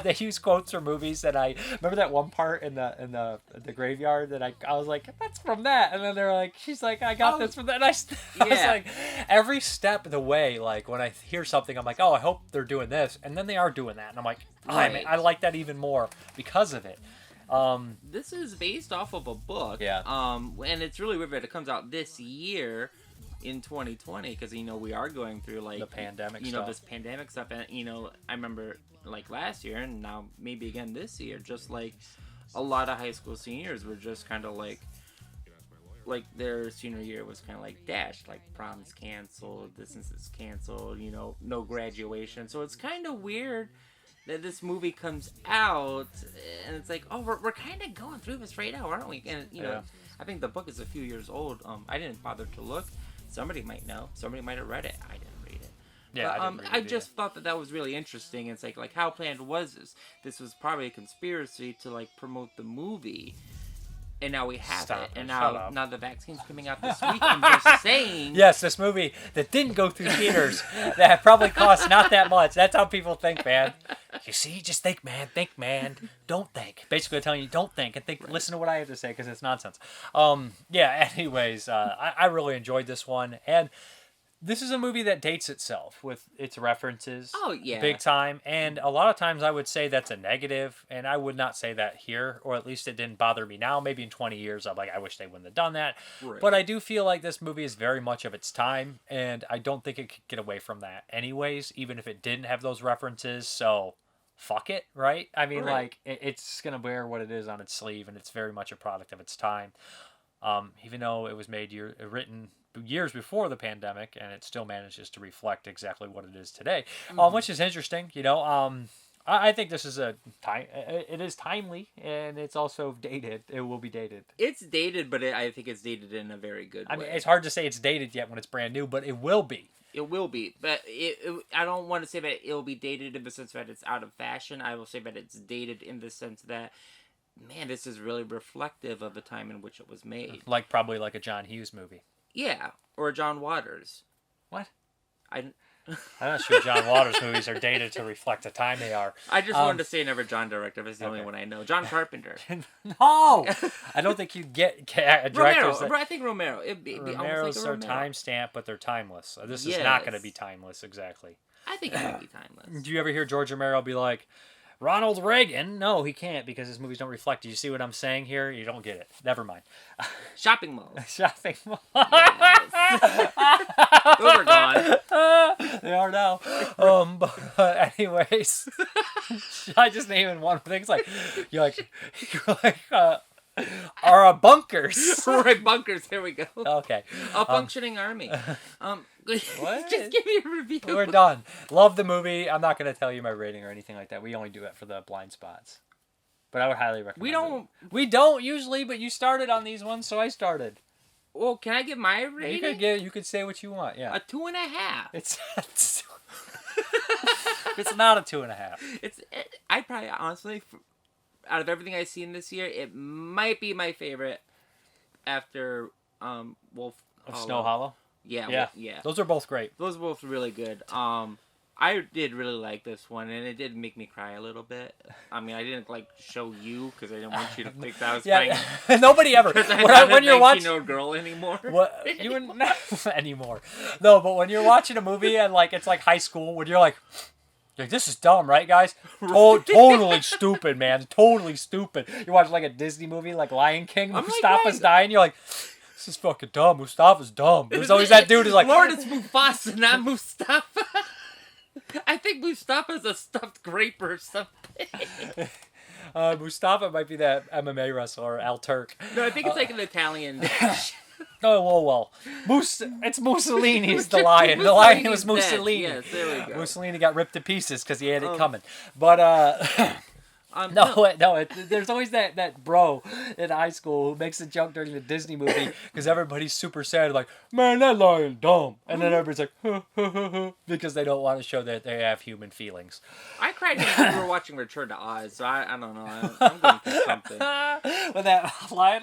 they use quotes from movies that I remember that one part in the graveyard that I was like, that's from that. And then they're like, she's like, I got this from that. And I was like, every step of the way, like when I hear something, I'm like, oh, I hope they're doing this. And then they are doing that. And I'm like, I like that even more because of it. This is based off of a book. Yeah. And it's really weird that it comes out this year in 2020 because we are going through like the pandemic stuff. This pandemic stuff, and I remember like last year and now maybe again this year, just like a lot of high school seniors were just kind of like their senior year was kind of like dashed, like prom's canceled, this is canceled, no graduation. So it's kind of weird that this movie comes out and it's like, oh, we're kind of going through this right now, aren't we? And I think the book is a few years old. I didn't bother to look. Somebody might know. Somebody might have read it. I didn't read it. Yeah, but, I just thought that was really interesting. It's like how planned was this? This was probably a conspiracy to like promote the movie. And now we have it. And now the vaccine's coming out this week. I'm just saying. Yes, this movie that didn't go through theaters that probably cost not that much. That's how people think, man. You see, just think, man. Don't think. Basically telling you, don't think and think. Right. Listen to what I have to say because it's nonsense. Yeah. Anyways, I really enjoyed this one, and this is a movie that dates itself with its references. Oh, yeah. Big time. And a lot of times I would say that's a negative, and I would not say that here, or at least it didn't bother me now. Maybe in 20 years, I'm like, I wish they wouldn't have done that. Right. But I do feel like this movie is very much of its time, and I don't think it could get away from that anyways, even if it didn't have those references. So, fuck it, right? I mean, like, it's going to wear what it is on its sleeve, and it's very much a product of its time. Even though it was written years before the pandemic, and it still manages to reflect exactly what it is today, which is interesting. I think this is it is timely, and it's also dated. It will be dated. It's dated, but I think it's dated in a very good way. I mean, it's hard to say it's dated yet when it's brand new, but it will be. It will be, but I don't want to say that it'll be dated in the sense that it's out of fashion. I will say that it's dated in the sense that, man, this is really reflective of the time in which it was made. Probably like a John Hughes movie. Yeah, or John Waters. What? I'm not sure John Waters movies are dated to reflect the time they are. I just wanted to say another John director. It's the only one I know. John Carpenter. No! I don't think you get directors. Romero. I think Romero. Romero's are timestamp, but they're timeless. This is not going to be timeless, exactly. I think it would be timeless. Do you ever hear George Romero be like, Ronald Reagan? No, he can't because his movies don't reflect. Do you see what I'm saying here? You don't get it. Never mind. Shopping malls. Shopping malls. Yes. Those are gone. They are now. But anyways, I just naming one of the things you're like, Or bunkers. Right, bunkers. There we go. Okay. A functioning army. What? Just give me a review. We're done. Love the movie. I'm not going to tell you my rating or anything like that. We only do it for the blind spots. But I would highly recommend it. We don't usually, but you started on these ones, so I started. Well, can I give my rating? You could say what you want. Yeah. A 2.5. It's not a 2.5. I probably honestly, out of everything I've seen this year, it might be my favorite after Wolf Of Snow Hollow. Yeah. Those are both great. Those are both really good. I did really like this one, and it did make me cry a little bit. I mean, I didn't show you because I didn't want you to think that I was crying. Nobody ever. When you're watching, no girl anymore. What you wouldn't anymore? No, but when you're watching a movie and it's like high school, when you're like, this is dumb, right, guys? Totally stupid, man. Totally stupid. You watch a Disney movie like Lion King, Mustafa's dying. You're like, this is fucking dumb. Mustafa's dumb. There's always that dude who's like, Lord, it's Mufasa, not Mustafa. I think Mustafa's a stuffed grape or something. Mustafa might be that MMA wrestler, Al Turk. No, I think it's an Italian dish. Oh, well. It's Mussolini's the lion. The lion was Mussolini. Yes, there we go. Mussolini got ripped to pieces because he had it coming. But, there's always that bro in high school who makes a joke during the Disney movie because everybody's super sad, like, man, that lion dumb. And then everybody's like, huh, huh, huh, huh, because they don't want to show that they have human feelings. I cried when we were watching Return to Oz, so I don't know. I'm going through something. With that lion.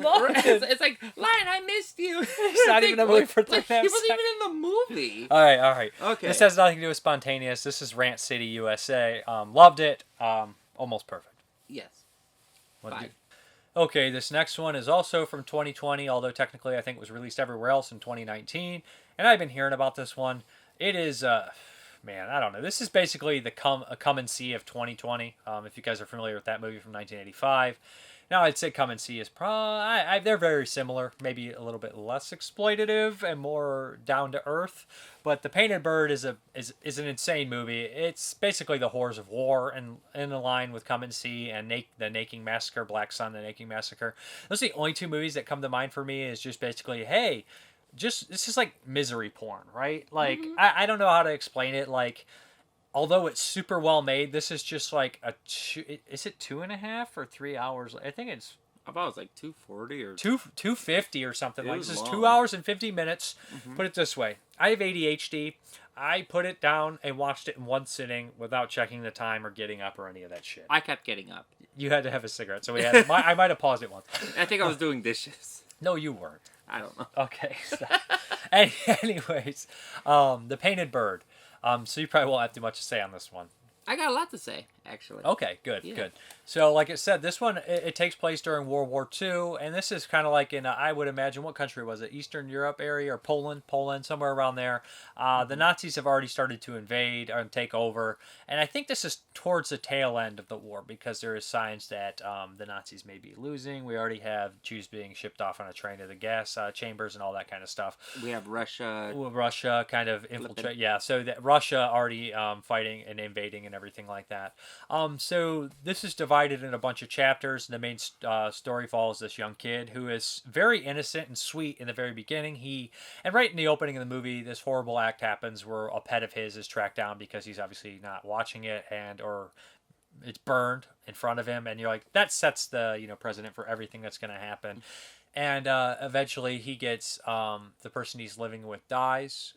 It's like, lion, I missed you. He's not even in the movie for 3.5 seconds. He wasn't even in the movie. All right. Okay. This has nothing to do with Spontaneous. This is Rant City, USA. Loved it. Almost perfect. Yes. 5. Okay, this next one is also from 2020, although technically I think it was released everywhere else in 2019. And I've been hearing about this one. It is, man, I don't know. This is basically the Come and See of 2020, if you guys are familiar with that movie from 1985. Now, I'd say Come and See is they're very similar, maybe a little bit less exploitative and more down to earth. But The Painted Bird is an insane movie. It's basically the horrors of war, and in line with Come and See and The Naking Massacre, Black Sun, The Naking Massacre. Those are the only two movies that come to mind for me. Is just basically, hey, this is like misery porn, right? Like I don't know how to explain it. Like, although it's super well made, this is just like is it 2.5 or 3 hours? I think it's. I thought it was like 240 or 250 or something. This is long. 2 hours and 50 minutes. Put it this way. I have ADHD. I put it down and watched it in one sitting without checking the time or getting up or any of that shit. I kept getting up. You had to have a cigarette, so I might have paused it once. I think I was doing dishes. No, you weren't. I don't know. Okay. Anyways, The Painted Bird. So you probably won't have too much to say on this one. I got a lot to say, actually. Okay, good. So, like I said, this one, it takes place during World War II, and this is kind of like in, I would imagine, what country was it? Eastern Europe area or Poland, somewhere around there. The Nazis have already started to invade and take over, and I think this is towards the tail end of the war because there is signs that the Nazis may be losing. We already have Jews being shipped off on a train to the gas chambers and all that kind of stuff. We have Russia. Russia kind of infiltrate. Yeah, so that Russia already fighting and invading and everything like that. So this is divided in a bunch of chapters. The main story follows this young kid who is very innocent and sweet in the very beginning. And right in the opening of the movie, this horrible act happens where a pet of his is tracked down because he's obviously not watching it, or it's burned in front of him, and you're like, that sets the precedent for everything that's going to happen. And eventually he gets the person he's living with dies.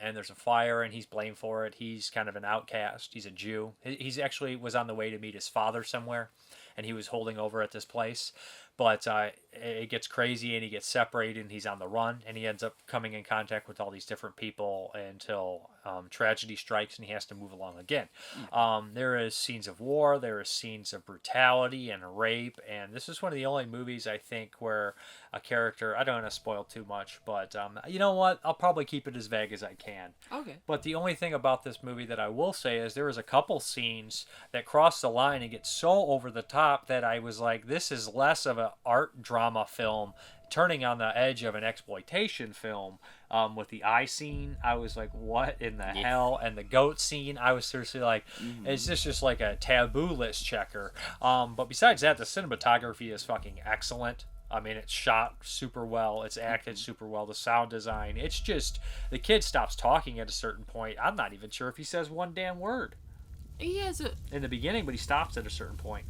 And there's a fire, and he's blamed for it. He's kind of an outcast. He's a Jew. He's actually was on the way to meet his father somewhere, and he was holding over at this place. But it gets crazy, and he gets separated, and he's on the run, and he ends up coming in contact with all these different people until tragedy strikes, and he has to move along again. There is scenes of war. There is scenes of brutality and rape, and this is one of the only movies, I think, where a character, I don't want to spoil too much, but you know what? I'll probably keep it as vague as I can. Okay. But the only thing about this movie that I will say is there was a couple scenes that crossed the line and get so over the top that I was like, this is less of an art drama drama film turning on the edge of an exploitation film. With the eye scene, I was like, what in the hell? And the goat scene, I was seriously like, is this just like a taboo list checker? But besides that, the cinematography is fucking excellent. I mean, it's shot super well. It's acted super well. The sound design. It's just, the kid stops talking at a certain point. I'm not even sure if he says one damn word. He has a... In the beginning, but he stops at a certain point.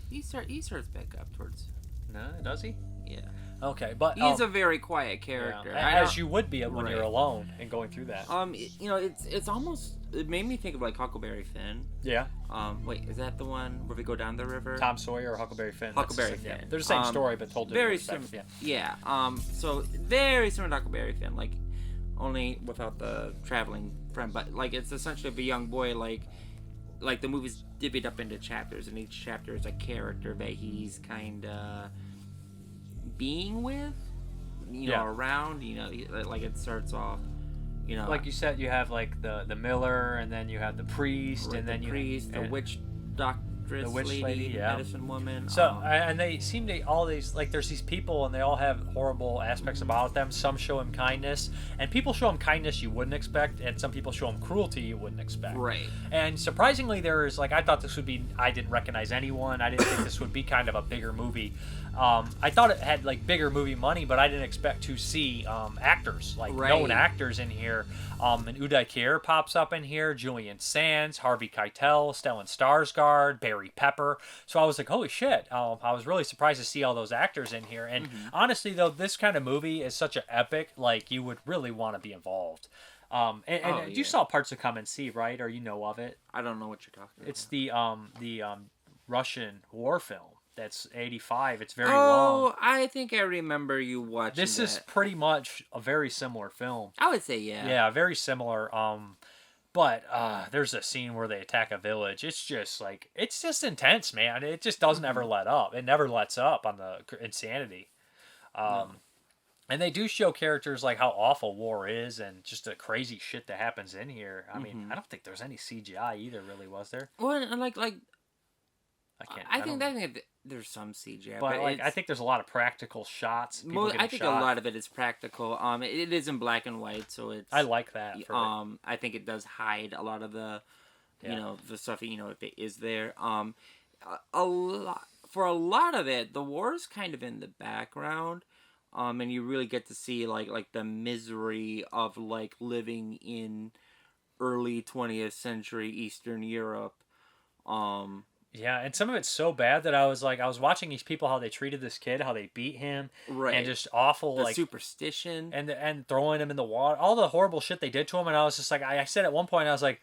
He starts back up towards... No, does he? Yeah. Okay, but... He's a very quiet character. Yeah. As you would be when you're alone and going through that. You know, it's almost... It made me think of, like, Huckleberry Finn. Yeah. Wait, is that the one where we go down the river? Tom Sawyer or Huckleberry Finn? Huckleberry Finn. Yeah. They're the same story, but told very different similar. Yeah. Yeah. So, very similar to Huckleberry Finn. Like, only without the traveling friend. But, like, it's essentially of a young boy, like the movie's divvied up into chapters, and each chapter is a character that he's kind of being with, you know, around, you know, like it starts off, you know, like you said, you have like the miller, and then you have the priest, and then the witch doctress, the witch lady, medicine woman. So and they seem to all these, like, there's these people, and they all have horrible aspects about them. Some show him kindness, and people show him kindness you wouldn't expect, and some people show him cruelty you wouldn't expect. Right. And surprisingly, there's like, I thought this would be, I didn't recognize anyone. I didn't think this would be kind of a bigger movie. I thought it had like bigger movie money, but I didn't expect to see actors, like known actors in here. And Uday Kier pops up in here, Julian Sands, Harvey Keitel, Stellan Skarsgård, Barry Pepper. So I was like, holy shit. I was really surprised to see all those actors in here. And honestly, though, this kind of movie is such an epic, like, you would really want to be involved. You saw Parts of Come and See, right? Or you know of it? I don't know what you're talking about. It's the Russian war film. That's 85. It's very long. Oh, I think I remember you watching This is pretty much a very similar film. I would say, yeah. Yeah, very similar. But there's a scene where they attack a village. It's just like, it's just intense, man. It just doesn't ever let up. It never lets up on the insanity. And they do show characters like how awful war is, and just the crazy shit that happens in here. I mean, I don't think there's any CGI either, really, was there? Well, like I think there's some CGI, but like, I think there's a lot of practical shots. I think a lot of it is practical. It is in black and white, so it's. I like that. I think it does hide a lot of the, you know, the stuff, you know, if it is there. For a lot of it, the war is kind of in the background, and you really get to see like the misery of like living in early 20th century Eastern Europe. Yeah, and some of it's so bad that I was watching these people, how they treated this kid, how they beat him, and just awful, the like superstition, and throwing him in the water, all the horrible shit they did to him, and I was just like, I said at one point, I was like,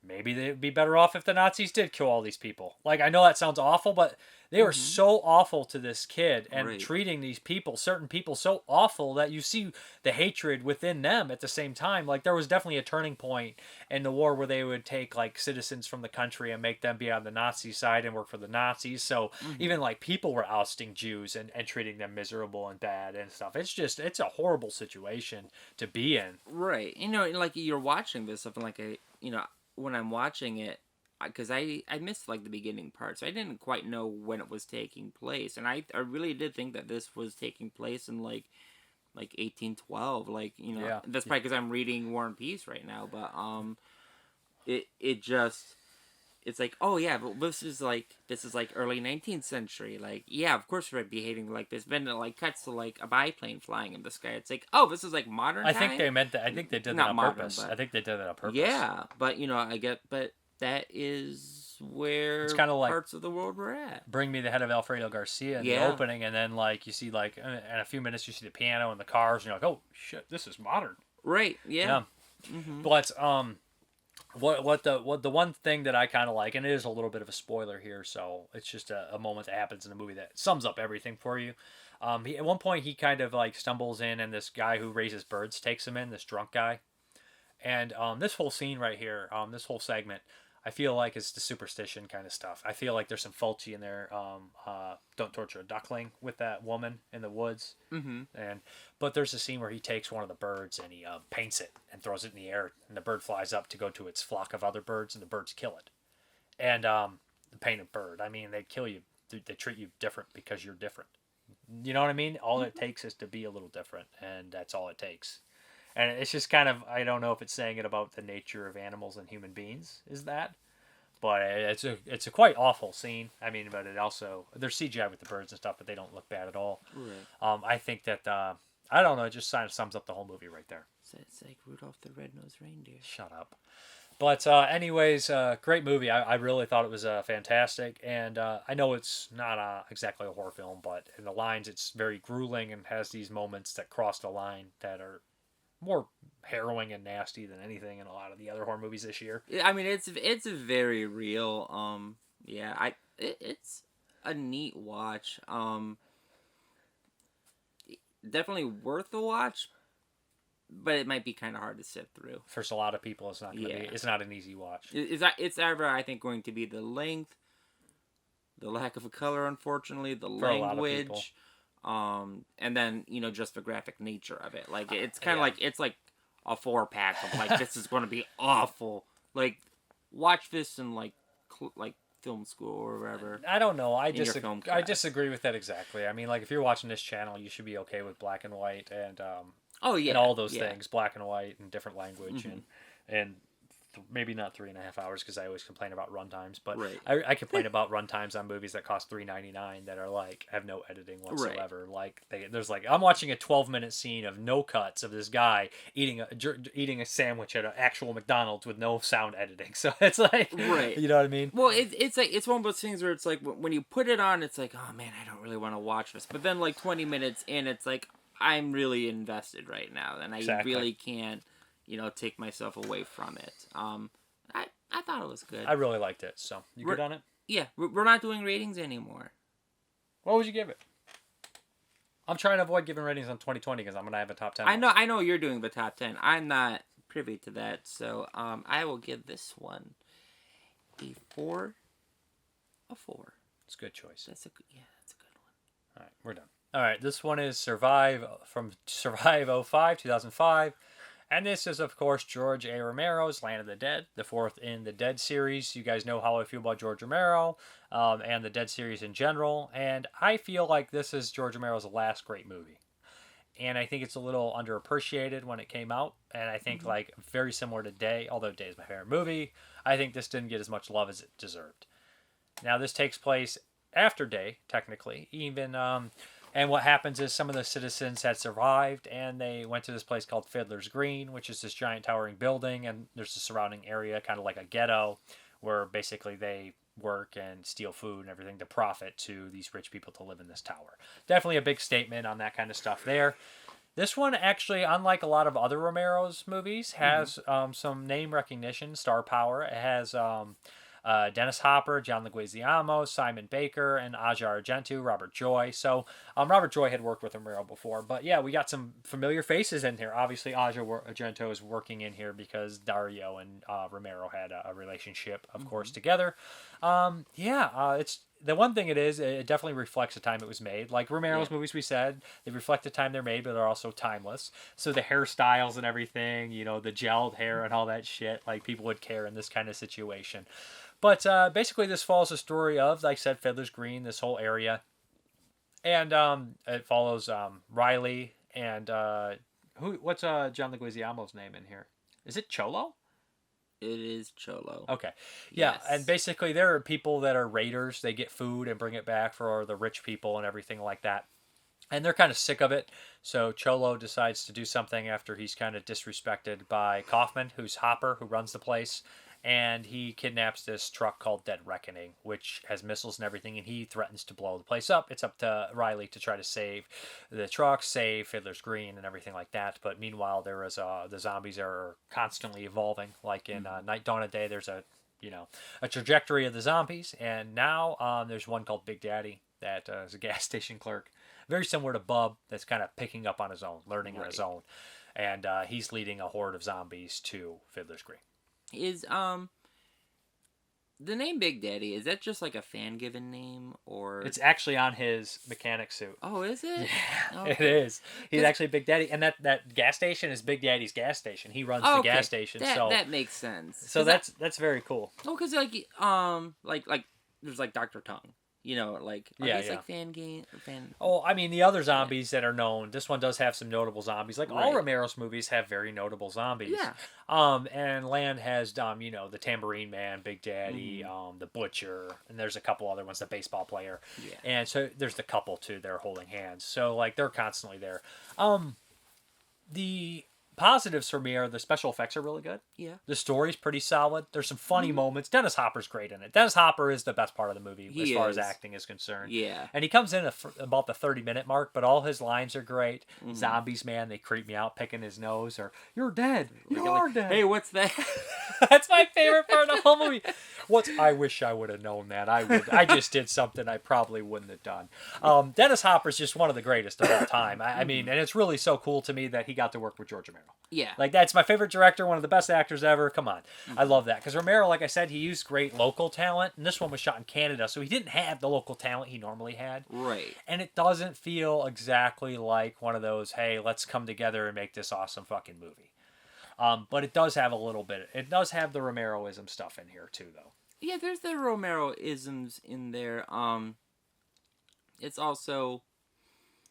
maybe they'd be better off if the Nazis did kill all these people. Like, I know that sounds awful, but they were so awful to this kid, and treating these people, certain people, so awful that you see the hatred within them at the same time. Like, there was definitely a turning point in the war where they would take, like, citizens from the country and make them be on the Nazi side and work for the Nazis. So even, like, people were ousting Jews and treating them miserable and bad and stuff. It's a horrible situation to be in. Right. You know, like, you're watching this stuff, and like, when I'm watching it, because I missed like the beginning part, so I didn't quite know when it was taking place, and I really did think that this was taking place in like 1812, like, you know, that's probably because I'm reading War and Peace right now, but it's like, oh yeah, but this is like early 19th century, like, yeah, of course we're behaving like this. Then it like cuts to like a biplane flying in the sky. It's like, oh, this is like modern time? I think they meant that. I think they did that on purpose. I think they did that on purpose. Yeah, but you know, but that is where it's kind of like parts of the world we're at. Bring Me the Head of Alfredo Garcia in the opening, and then like you see like in a few minutes you see the piano and the cars, and you're like, oh shit, this is modern. Right. Yeah. But what the one thing that I kind of like, and it is a little bit of a spoiler here, so it's just a moment that happens in the movie that sums up everything for you. At one point he kind of like stumbles in, and this guy who raises birds takes him in, this drunk guy, and this whole scene right here, this whole segment, I feel like it's the superstition kind of stuff. I feel like there's some Fulci in there. Don't torture a duckling with that woman in the woods. But there's a scene where he takes one of the birds and he paints it and throws it in the air, and the bird flies up to go to its flock of other birds, and the birds kill it. And the painted bird, I mean, they kill you. They treat you different because you're different. You know what I mean? All it takes is to be a little different, and that's all it takes. And it's just kind of, I don't know if it's saying it about the nature of animals and human beings, is that? But it's a quite awful scene. I mean, but it also, there's CGI with the birds and stuff, but they don't look bad at all. Right. I think that, I don't know, it just kind of sums up the whole movie right there. So it's like Rudolph the Red-Nosed Reindeer. Shut up. But anyways, great movie. I really thought it was fantastic. And I know it's not exactly a horror film, but in the lines, it's very grueling and has these moments that cross the line that are more harrowing and nasty than anything in a lot of the other horror movies this year. I mean, it's very real. Yeah, it's a neat watch. Definitely worth the watch, but it might be kind of hard to sit through. For a lot of people, it's not gonna be. It's not an easy watch. It's either, I think, going to be the length, the lack of a color, unfortunately, the language, and then just the graphic nature of it. Like it's kind of like it's like a 4-pack of like this is going to be awful. Like watch this in like film school or whatever. I don't know. I disagree with that exactly. I mean, like if you're watching this channel, you should be okay with black and white and and all those things, black and white and different language and maybe not 3.5 hours because I always complain about runtimes, but I complain about runtimes on movies that cost $3.99 that are like have no editing whatsoever. Like there's like I'm watching a 12-minute scene of no cuts of this guy eating a sandwich at an actual McDonald's with no sound editing. So it's like you know what I mean? Well, it's like it's one of those things where it's like when you put it on, it's like, oh man, I don't really want to watch this, but then like 20 minutes in, it's like I'm really invested right now, and I really can't. Take myself away from it. I thought it was good. I really liked it. So you good on it? Yeah, we're not doing ratings anymore. What would you give it? I'm trying to avoid giving ratings on 2020 because I'm gonna have a top 10. I know you're doing the top 10. I'm not privy to that, so I will give this one a 4. A 4. It's a good choice. That's a good one. All right, we're done. All right, this one is Survive 2005. And this is, of course, George A. Romero's Land of the Dead, the 4th in the Dead series. You guys know how I feel about George Romero and the Dead series in general. And I feel like this is George Romero's last great movie. And I think it's a little underappreciated when it came out. And I think, like, very similar to Day, although Day is my favorite movie, I think this didn't get as much love as it deserved. Now, this takes place after Day, technically, even... And what happens is some of the citizens had survived, and they went to this place called Fiddler's Green, which is this giant towering building, and there's a surrounding area, kind of like a ghetto, where basically they work and steal food and everything to profit to these rich people to live in this tower. Definitely a big statement on that kind of stuff there. This one actually, unlike a lot of other Romero's movies, has some name recognition, star power. It has... Dennis Hopper, John Leguizamo, Simon Baker, and Aja Argento, Robert Joy. So Robert Joy had worked with Romero before, but yeah, we got some familiar faces in here. Obviously, Aja Argento is working in here because Dario and Romero had a relationship, of course, together. It's the one thing it definitely reflects the time it was made. Like Romero's movies, we said, they reflect the time they're made, but they're also timeless. So the hairstyles and everything, the gelled hair and all that shit, like people would care in this kind of situation. But basically this follows the story of, like I said, Fiddler's Green, this whole area. And it follows Riley and what's John Leguizamo's name in here? Is it Cholo? It is Cholo. Okay. Yeah, yes. And basically there are people that are raiders. They get food and bring it back for the rich people and everything like that. And they're kind of sick of it. So Cholo decides to do something after he's kind of disrespected by Kaufman, who's Hopper, who runs the place. And he kidnaps this truck called Dead Reckoning, which has missiles and everything, and he threatens to blow the place up. It's up to Riley to try to save the truck, save Fiddler's Green, and everything like that. But meanwhile, there is the zombies are constantly evolving. Like in Night, Dawn, and Day, there's a trajectory of the zombies, and now there's one called Big Daddy that is a gas station clerk, very similar to Bub, that's kind of picking up on his own, learning on his own, and he's leading a horde of zombies to Fiddler's Green. Is the name Big Daddy, is that just like a fan given name, or it's actually on his mechanic suit? Oh, is it? Yeah, okay. It is. He's actually Big Daddy, and that gas station is Big Daddy's gas station. He runs the gas station, so that makes sense. So that's very cool. Oh, because like there's like Dr. Tongue. You know, like are Yeah, these yeah. like fan? Oh, I mean, the other zombies that are known, this one does have some notable zombies. Like, all Right. Romero's movies have very notable zombies. Yeah. And Land has, the Tambourine Man, Big Daddy, the Butcher, and there's a couple other ones, the baseball player. Yeah. And so there's the couple, too, they're holding hands. So, like, they're constantly there. The positives for me are the special effects are really good. Yeah. The story's pretty solid. There's some funny moments. Dennis Hopper's great in it. Dennis Hopper is the best part of the movie as far as acting is concerned. Yeah. And he comes in about the 30-minute mark, but all his lines are great. Zombies, man, they creep me out picking his nose, or you're dead. You are dead. Hey, what's that? That's my favorite part of the whole movie. I wish I would have known that. I just did something I probably wouldn't have done. Dennis Hopper's just one of the greatest of all time. I mean, and it's really so cool to me that he got to work with George Romero. Yeah. Like, that's my favorite director, one of the best actors ever. Come on. I love that. Because Romero, like I said, he used great local talent, and this one was shot in Canada, so he didn't have the local talent he normally had. Right. And it doesn't feel exactly like one of those, hey, let's come together and make this awesome fucking movie. But it does have a little bit. It does have the Romero-ism stuff in here, too, though. Yeah, there's the Romero-isms in there. It's also...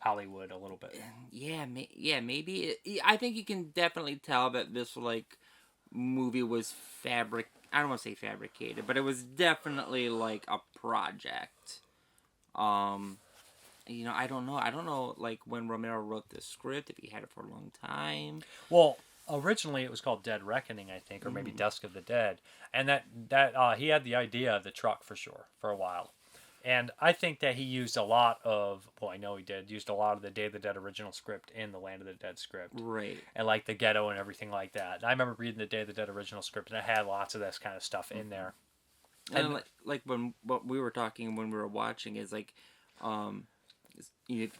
Hollywood a little bit. Yeah, maybe. I think you can definitely tell that this, like, movie was I don't want to say fabricated, but it was definitely, like, a project. I don't know, like, when Romero wrote the script, if he had it for a long time. Well, originally it was called Dead Reckoning, I think, or maybe Dusk of the Dead. And that he had the idea of the truck for sure, for a while. And I think that he used a lot of, I know he used a lot of the Day of the Dead original script in the Land of the Dead script. Right. And like the ghetto and everything like that. And I remember reading the Day of the Dead original script, and it had lots of this kind of stuff in there. And like when what we were talking when we were watching is like,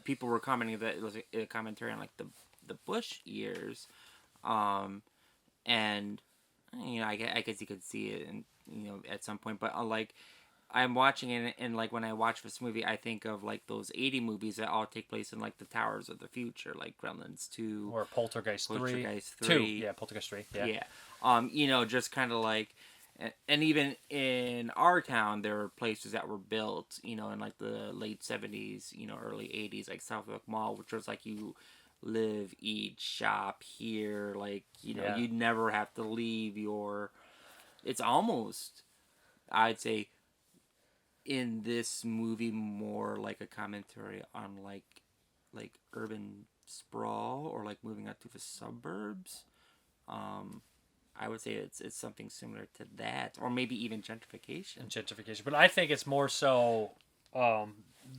people were commenting that it was a commentary on like the Bush years, and I guess you could see it and at some point, but like. I'm watching it, and like when I watch this movie, I think of like those 80 movies that all take place in like the Towers of the Future, like Gremlins 2 or Poltergeist 3. Poltergeist 3. 2. Yeah, Poltergeist 3. Yeah. Just kind of like, and even in our town, there were places that were built, in like the late 70s, early 80s, like Southwark Mall, which was like you live, eat, shop here, like you never have to leave your. It's almost, I'd say. In this movie, more like a commentary on like urban sprawl or like moving out to the suburbs. I would say it's something similar to that, or maybe even gentrification. But I think it's more so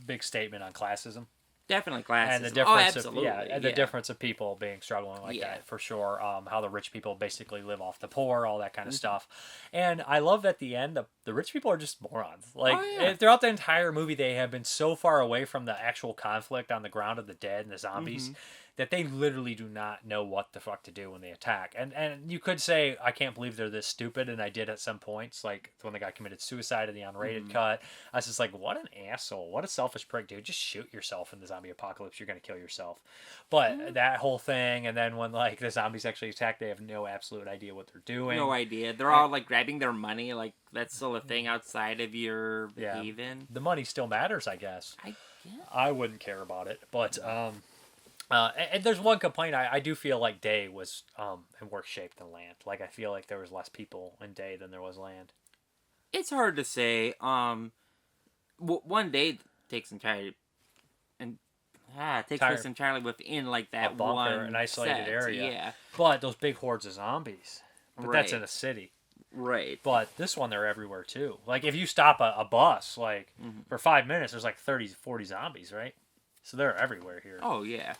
big statement on classism. Definitely classism. And the difference of the difference of people being struggling like that for sure. How the rich people basically live off the poor, all that kind of stuff. And I love at the end the rich people are just morons. Like throughout the entire movie, they have been so far away from the actual conflict on the ground of the dead and the zombies. That they literally do not know what the fuck to do when they attack. And you could say, I can't believe they're this stupid, and I did at some points, like when the guy committed suicide in the unrated cut. I was just like, what an asshole. What a selfish prick, dude. Just shoot yourself in the zombie apocalypse. You're going to kill yourself. But that whole thing, and then when like the zombies actually attack, they have no absolute idea what they're doing. No idea. They're all like grabbing their money. Like that's still a thing outside of your haven. The money still matters, I guess. I wouldn't care about it. But, and there's one complaint. I do feel like Day was in worse shape than Land. Like, I feel like there was less people in Day than there was Land. It's hard to say. One Day takes entirely place entirely within like that bunker, one an isolated set. area. Yeah, but those big hordes of zombies. But that's in a city. Right. But this one, they're everywhere too. Like if you stop a bus, like for 5 minutes, there's like 30, 40 zombies, right? So they're everywhere here. Oh yeah.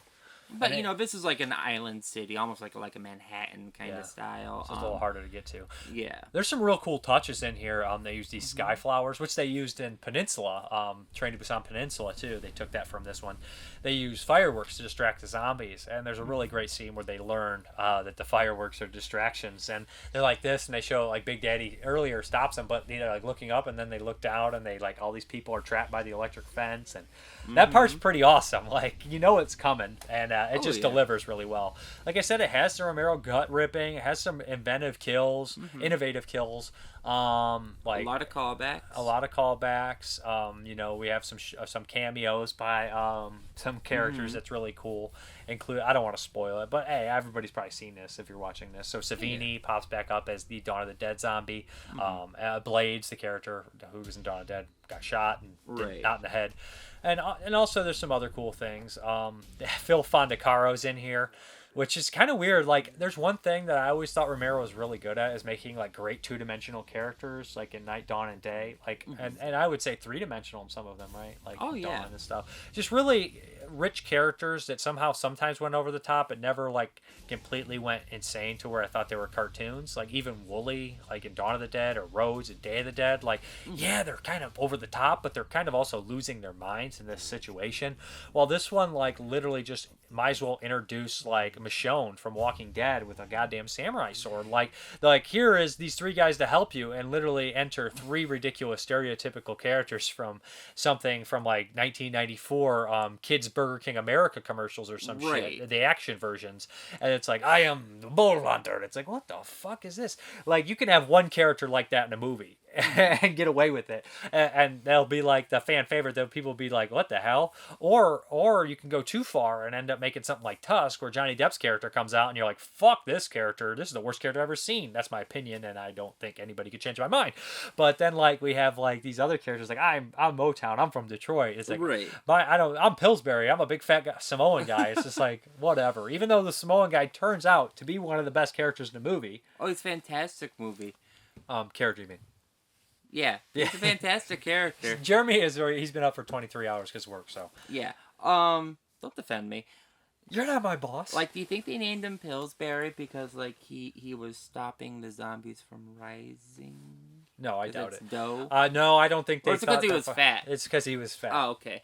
But this is like an island city, almost like a Manhattan kind of style. So it's a little harder to get to. Yeah. There's some real cool touches in here. They use these sky flowers, which they used in Peninsula, Train to Busan Peninsula too. They took that from this one. They use fireworks to distract the zombies, and there's a really great scene where they learn that the fireworks are distractions, and they're like this, and they show like Big Daddy earlier stops them, but they're like looking up, and then they look down, and they like all these people are trapped by the electric fence, and That part's pretty awesome. Like, you know it's coming, and it just yeah. delivers really well. Like I said, it has some Romero gut ripping. It has some innovative kills. Like a lot of callbacks. a lot of callbacks. You know, we have some cameos by some characters that's really cool. I don't want to spoil it, but hey, everybody's probably seen this if you're watching this. So Savini pops back up as the Dawn of the Dead zombie. Blades, the character who was in Dawn of the Dead, got shot and not in the head. And also there's some other cool things. Phil Fondacaro's in here, which is kind of weird. Like, there's one thing that I always thought Romero was really good at is making like great two-dimensional characters, like in Night, Dawn, and Day. Like, and I would say three-dimensional in some of them, right? Like Dawn and stuff. Just really rich characters that somehow sometimes went over the top, but never like completely went insane to where I thought they were cartoons. Like even Wooly, like in Dawn of the Dead, or Rhodes in Day of the Dead. Like, yeah, they're kind of over the top, but they're kind of also losing their minds in this situation. While this one, like, literally just might as well introduce like Michonne from Walking Dead with a goddamn samurai sword. Like here is these three guys to help you, and literally enter three ridiculous stereotypical characters from something from like 1994 Kids Burger King America commercials or some shit, the action versions. And it's like, I am the bull hunter. And it's like, what the fuck is this? Like, you can have one character like that in a movie and get away with it, and they'll be like the fan favorite. That people be like, what the hell? Or you can go too far and end up making something like Tusk, where Johnny Depp's character comes out and you're like, fuck this character, this is the worst character I've ever seen. That's my opinion, and I don't think anybody could change my mind. But then like we have like these other characters, like I'm Motown, I'm from Detroit. It's like, I'm Pillsbury, I'm a big fat Samoan guy. It's just like, whatever. Even though the Samoan guy turns out to be one of the best characters in the movie. Oh, it's a fantastic movie. Character, you mean? Yeah, he's a fantastic character. Jeremy he's been up for 23 hours because of work, so. Yeah. Don't defend me. You're not my boss. Like, do you think they named him Pillsbury because, like, he was stopping the zombies from rising? No, I doubt it. Dough? No, I don't think they. Or it's because he was fat. It's because he was fat. Oh, okay.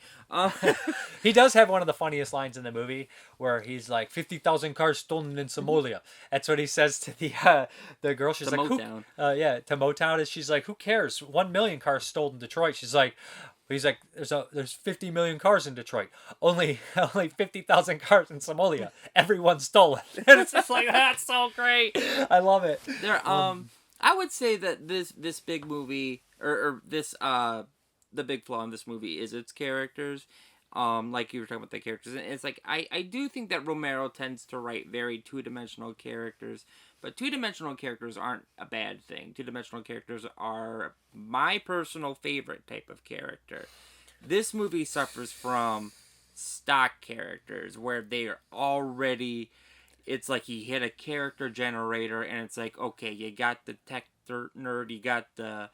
He does have one of the funniest lines in the movie where he's like, 50,000 cars stolen in Somalia. That's what he says to the girl. She's like, Motown. To Motown. And she's like, who cares? 1 million cars stolen in Detroit. She's like, he's like, there's 50 million cars in Detroit. Only 50,000 cars in Somalia. Everyone's stolen. And it's just like, that's so great. I love it. I would say that this big movie, or this the big flaw in this movie is its characters. Like you were talking about the characters, and it's like I do think that Romero tends to write very two-dimensional characters, but two-dimensional characters aren't a bad thing. Two-dimensional characters are my personal favorite type of character. This movie suffers from stock characters where they are already. It's like he hit a character generator, and it's like, okay, you got the tech nerd, you got the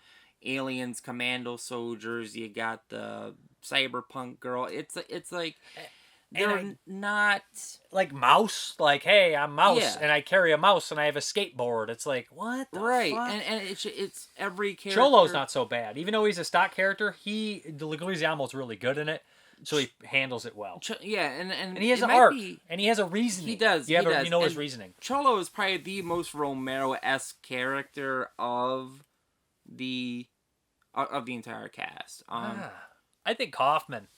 aliens, commando soldiers, you got the cyberpunk girl. It's like they're not like Mouse. Like, hey, I'm Mouse, and I carry a mouse, and I have a skateboard. It's like, what the fuck? And it's every character. Cholo's not so bad, even though he's a stock character. The Leguizamo's really good in it. So he handles it well. And he has an arc, and he has a reasoning. He does. You know his reasoning. Cholo is probably the most Romero-esque character of the entire cast. I think Kaufman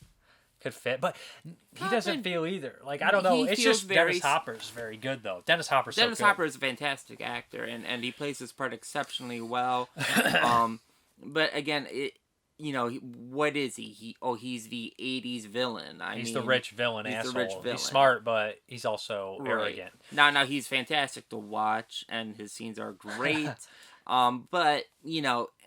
could fit, but he doesn't feel either. Like, I don't know. It's just Dennis Hopper's very good, though. Dennis Hopper is a fantastic actor, and he plays his part exceptionally well. But again, what is he? He's the 80s villain. He's the rich villain asshole. He's smart, but he's also arrogant. Now he's fantastic to watch, and his scenes are great. But,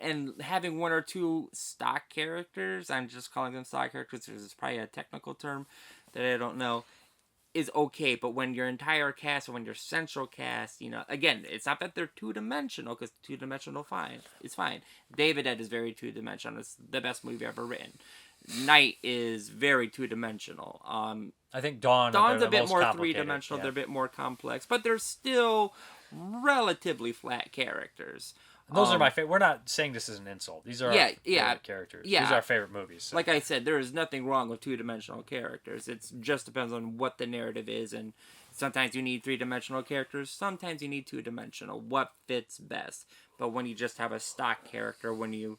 and having one or two stock characters, I'm just calling them stock characters because it's probably a technical term that I don't know, is okay. But when your entire cast, or when your central cast, again, it's not that they're two-dimensional, because two-dimensional is fine. David Ed is very two-dimensional. It's the best movie ever written. Night is very two-dimensional. I think Dawn's a bit more three-dimensional. Yeah. They're a bit more complex, but they're still relatively flat characters. Those are my favorite. We're not saying this is an insult. These are our favorite characters. Yeah. These are our favorite movies. So. Like I said, there is nothing wrong with two-dimensional characters. It just depends on what the narrative is, and sometimes you need three-dimensional characters. Sometimes you need two-dimensional. What fits best? But when you just have a stock character, when you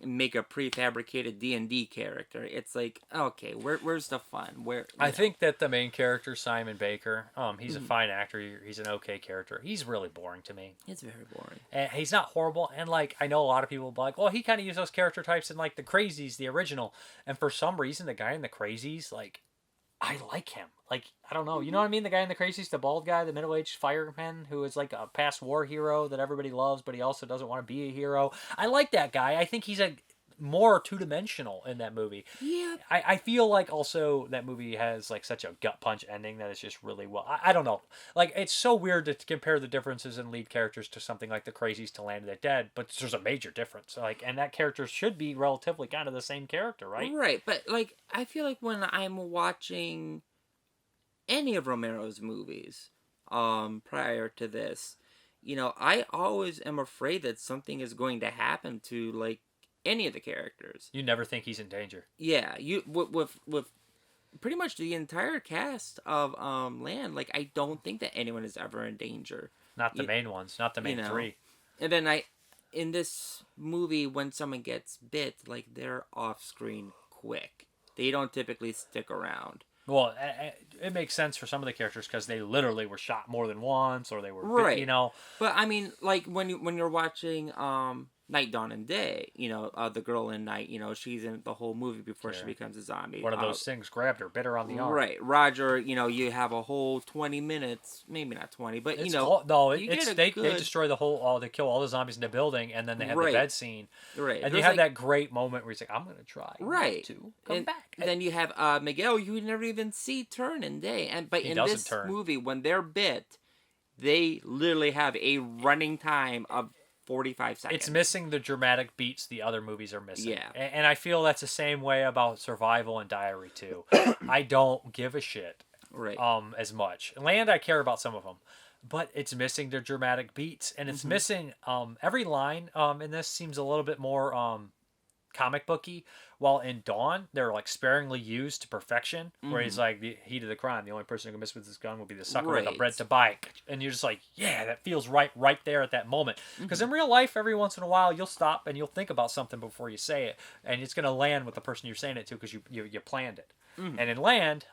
make a prefabricated D&D character. It's like, okay, where's the fun? I think that the main character, Simon Baker, he's a fine actor. He's an okay character. He's really boring to me. It's very boring. And he's not horrible. And like, I know a lot of people will be like, well, he kind of used those character types in like the Crazies, the original. And for some reason, the guy in the Crazies, like, I like him. Like, I don't know. You know what I mean? The guy in the Crazies, the bald guy, the middle-aged fireman who is like a past war hero that everybody loves, but he also doesn't want to be a hero. I like that guy. I think he's a more two-dimensional in that movie. Yeah. I feel like also that movie has like such a gut punch ending that it's just really well. I don't know. Like, it's so weird to compare the differences in lead characters to something like the Crazies to Land of the Dead, but there's a major difference. Like, and that character should be relatively kind of the same character, right? Right, but like I feel like when I'm watching any of Romero's movies, prior to this, I always am afraid that something is going to happen to like any of the characters. You never think he's in danger. Yeah, you with pretty much the entire cast of Land, like I don't think that anyone is ever in danger. Not the main ones, not the main three. And then in this movie, when someone gets bit, like they're off screen quick. They don't typically stick around. Well, it makes sense for some of the characters because they literally were shot more than once, or they were right. bit, But I mean, like when you're watching Night, Dawn, and Day, the girl in Night, she's in the whole movie before she becomes a zombie. One of those things grabbed her, bit her on the arm. Right. Roger, you have a whole 20 minutes, maybe not 20, but they destroy the whole, they kill all the zombies in the building, and then they have the bed scene. Right. And you have that great moment where he's like, I'm going to try to come back. And then you have Miguel, you never even see turn in Day. But in this movie, when they're bit, they literally have a running time of 45 seconds. It's missing the dramatic beats the other movies are missing. Yeah. And I feel that's the same way about Survival and Diary too. I don't give a shit as much. Land, I care about some of them. But it's missing the dramatic beats. And it's missing every line in this seems a little bit more comic booky, while in Dawn they're like sparingly used to perfection, where he's like, the heat of the crime, the only person who can miss with this gun will be the sucker with a bread to bite, and you're just like, yeah, that feels right there at that moment. Because in real life, every once in a while you'll stop and you'll think about something before you say it, and it's going to land with the person you're saying it to because you planned it. And in Land,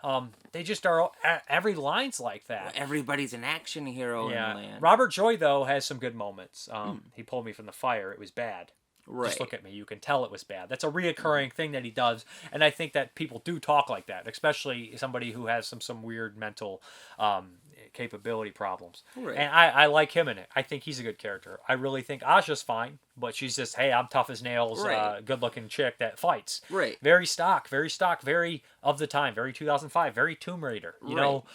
they just are, every line's like that. Well, everybody's an action hero in Land. Robert Joy though has some good moments. He pulled me from the fire, it was bad. Right. Just look at me. You can tell it was bad. That's a reoccurring thing that he does, and I think that people do talk like that, especially somebody who has some weird mental capability problems. Right. And I like him in it. I think he's a good character. I really think Asha's fine, but she's just, hey, I'm tough as nails, good-looking chick that fights. Right. Very stock, very of the time, very 2005, very Tomb Raider. You know,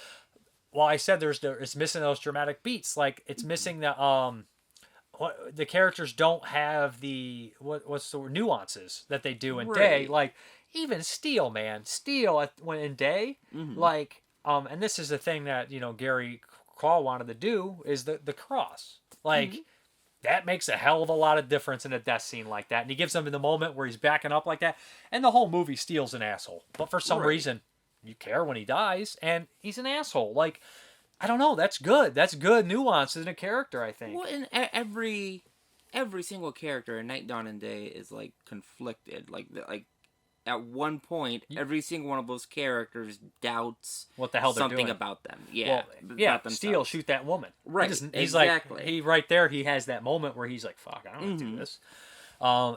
well, I said it's missing those dramatic beats. Like, it's missing the characters don't have the what's the word, nuances that they do in Day. Like even Steel, man, when in Day, like and this is the thing that Gary Crawl wanted to do is the cross. Like that makes a hell of a lot of difference in a death scene like that, and he gives them in the moment where he's backing up like that, and the whole movie Steel's an asshole, but for some reason you care when he dies, and he's an asshole. Like, I don't know. That's good. That's good nuance in a character, I think. Well, and every single character in Night, Dawn, and Day is like conflicted. Like at one point, every single one of those characters doubts what the hell they're something doing about them. Yeah, well, Steel, shoot that woman. Right. He's exactly. Like, he right there. He has that moment where he's like, "Fuck, I don't want to do this."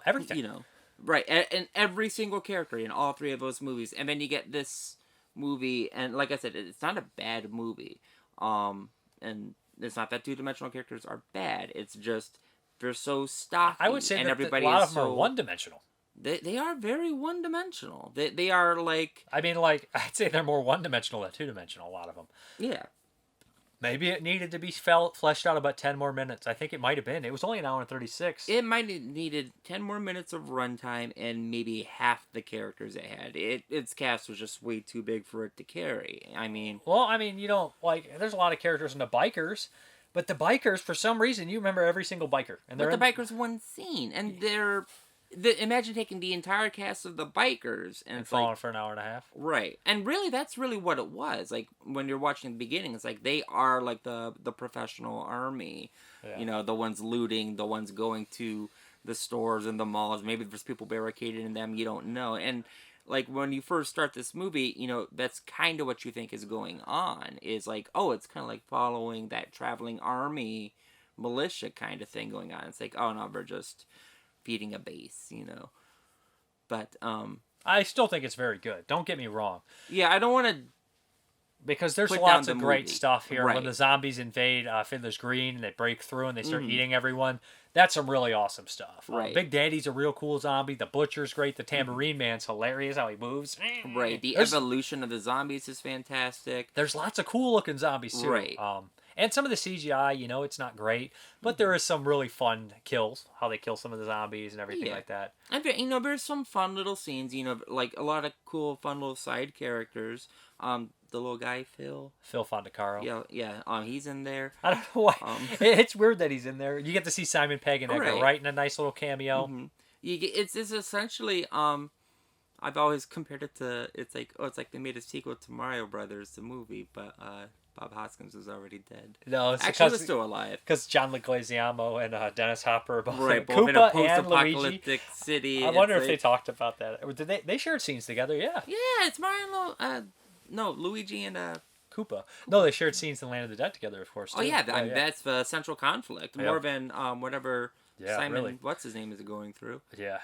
Everything. Right, and every single character in all three of those movies, and then you get this movie, and like I said, it's not a bad movie. And it's not that two-dimensional characters are bad. It's just they're so stocky. I would say and that everybody a lot is of them are one-dimensional. They are very one-dimensional. They are like... I mean, like, I'd say they're more one-dimensional than two-dimensional, a lot of them. Yeah. Maybe it needed to be fleshed out about 10 more minutes. I think it might have been. It was only an hour and 36. It might have needed 10 more minutes of runtime and maybe half the characters it had. Its cast was just way too big for it to carry. I mean... Well, I mean, there's a lot of characters in the bikers, but the bikers, for some reason, you remember every single biker. And the bikers one scene, and they're... imagine taking the entire cast of the bikers and falling for an hour and a half. Right. And really, that's really what it was. Like, when you're watching the beginning, it's like they are like the professional army. Yeah. The ones looting, the ones going to the stores and the malls. Maybe there's people barricaded in them. You don't know. And like when you first start this movie, you know, that's kind of what you think is going on. Is like, oh, it's kind of like following that traveling army militia kind of thing going on. It's like, oh no, we're just feeding a base, you know. But I still think it's very good. Don't get me wrong. yeah, I don't want to. Because there's Put lots down of the great movie. stuff here. Right. When the zombies invade Fiddler's Green and they break through and they start eating everyone, that's some really awesome stuff. Right. Big Daddy's a real cool zombie. The Butcher's great. The Tambourine Man's hilarious how he moves. Right. The There's- evolution of the zombies is fantastic. There's lots of cool looking zombies too. Right. And some of the CGI, you know, it's not great, but there is some really fun kills. How they kill some of the zombies and everything Yeah. like that. And you know, there's some fun little scenes. You know, like a lot of cool, fun little side characters. The little guy Phil. Phil Fondacaro. Yeah. He's in there. I don't know why. It's weird that he's in there. You get to see Simon Pegg and Edgar Right. Wright in a nice little cameo. It's essentially I've always compared it to it's like they made a sequel to Mario Brothers the movie, but Bob Hoskins was already dead. No, it's Actually, he was because still alive. John Leguizamo and Dennis Hopper both Right, both in Koopa a and Luigi. post-apocalyptic city. I wonder It's if they like- talked about that. Or did they shared scenes together? Yeah. Yeah, it's Mario. No, Luigi and Koopa. No, they shared scenes in Land of the Dead together, of course. Oh too. yeah, that's the central conflict. More Yeah. than whatever Yeah, Simon, really. what's his name, is going through. Yeah.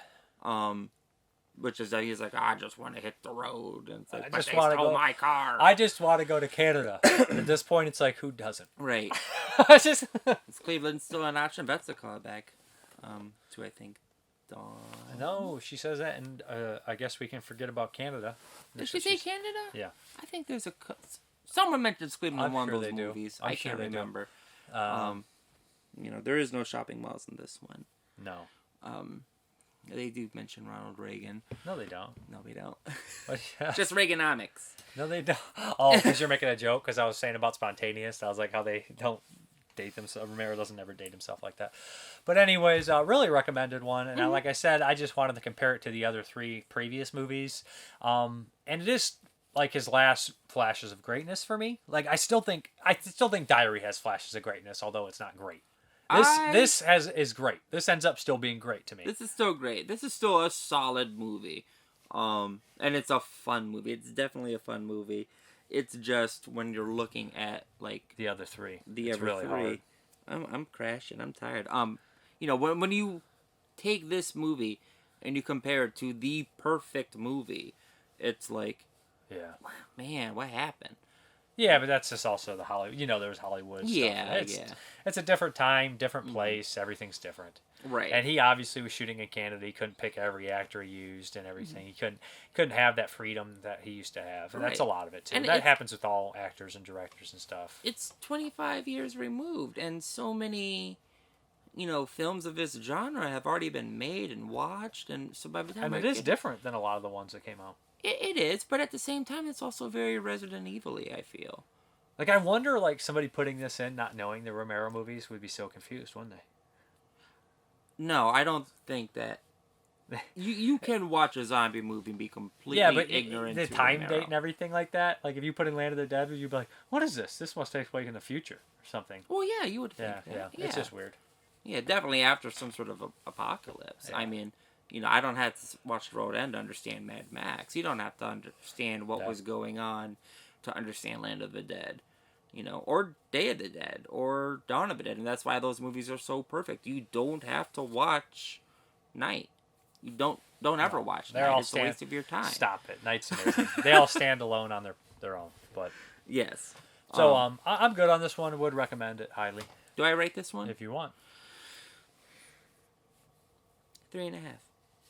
Which is that he's like, I just want to hit the road, and it's like, I but just they wanna stole go- my car. I just want to go to Canada. At this point, it's like, who doesn't? Right. I just. Is Cleveland still an option? That's a callback. To I think, Dawn. No, she says that, and I guess we can forget about Canada. Did she say Canada? Yeah. I think there's a. Someone mentioned Cleveland in I'm one sure of those they do. movies. I'm I sure can't they do. remember. You know, there is no shopping malls in this one. No. They do mention Ronald Reagan. No, they don't. No, we don't. But, yeah. Just Reaganomics. No, they don't. Oh, because you're making a joke because I was saying about Spontaneous. I was like, how they don't date themselves. Romero doesn't ever date himself like that. But anyways, really recommended one. And like I said, I just wanted to compare it to the other three previous movies. And it is like his last flashes of greatness for me. Like I still think Diary has flashes of greatness, although it's not great. This is great. This ends up still being great to me. This is still great. This is still a solid movie. And it's a fun movie. It's definitely a fun movie. It's just when you're looking at like The other three. the It's other really three. hard. I'm crashing. I'm tired. You know, when you take this movie and you compare it to the perfect movie, it's like, Yeah. man, what happened? Yeah, but that's just also the Hollywood. You know, there's Hollywood Yeah, stuff. yeah. It's a different time, different place. Everything's different. Right. And he obviously was shooting in Canada. He couldn't pick every actor he used and everything. He couldn't have that freedom that he used to have. And that's a Right. lot of it too. And that it's- happens with all actors and directors and stuff. It's 25 years removed, and so many, you know, films of this genre have already been made and watched, and so by the time And I it is get- different than a lot of the ones that came out. It is, but at the same time, it's also very Resident Evil-y, I feel. Like I wonder, like somebody putting this in, not knowing the Romero movies, would be so confused, wouldn't they? No, I don't think that. You can watch a zombie movie and be completely Yeah, but ignorant the to time Romero. date and everything like that. Like if you put in Land of the Dead, you'd be like, "What is this? This must take place in the future or something." Well, yeah, you would think Yeah, that. yeah. It's just weird. Yeah, definitely after some sort of apocalypse. Yeah. I mean, you know, I don't have to watch The Road End to understand Mad Max. You don't have to understand what Yeah. was going on to understand Land of the Dead. You know, or Day of the Dead, or Dawn of the Dead. And that's why those movies are so perfect. You don't have to watch Night. You don't ever watch They're Night. all It's a waste of your time. Stop it. Night's amazing. They all stand alone on their own. But Yes. so I'm good on this one. Would recommend it highly Do I rate this one? if you want. 3.5.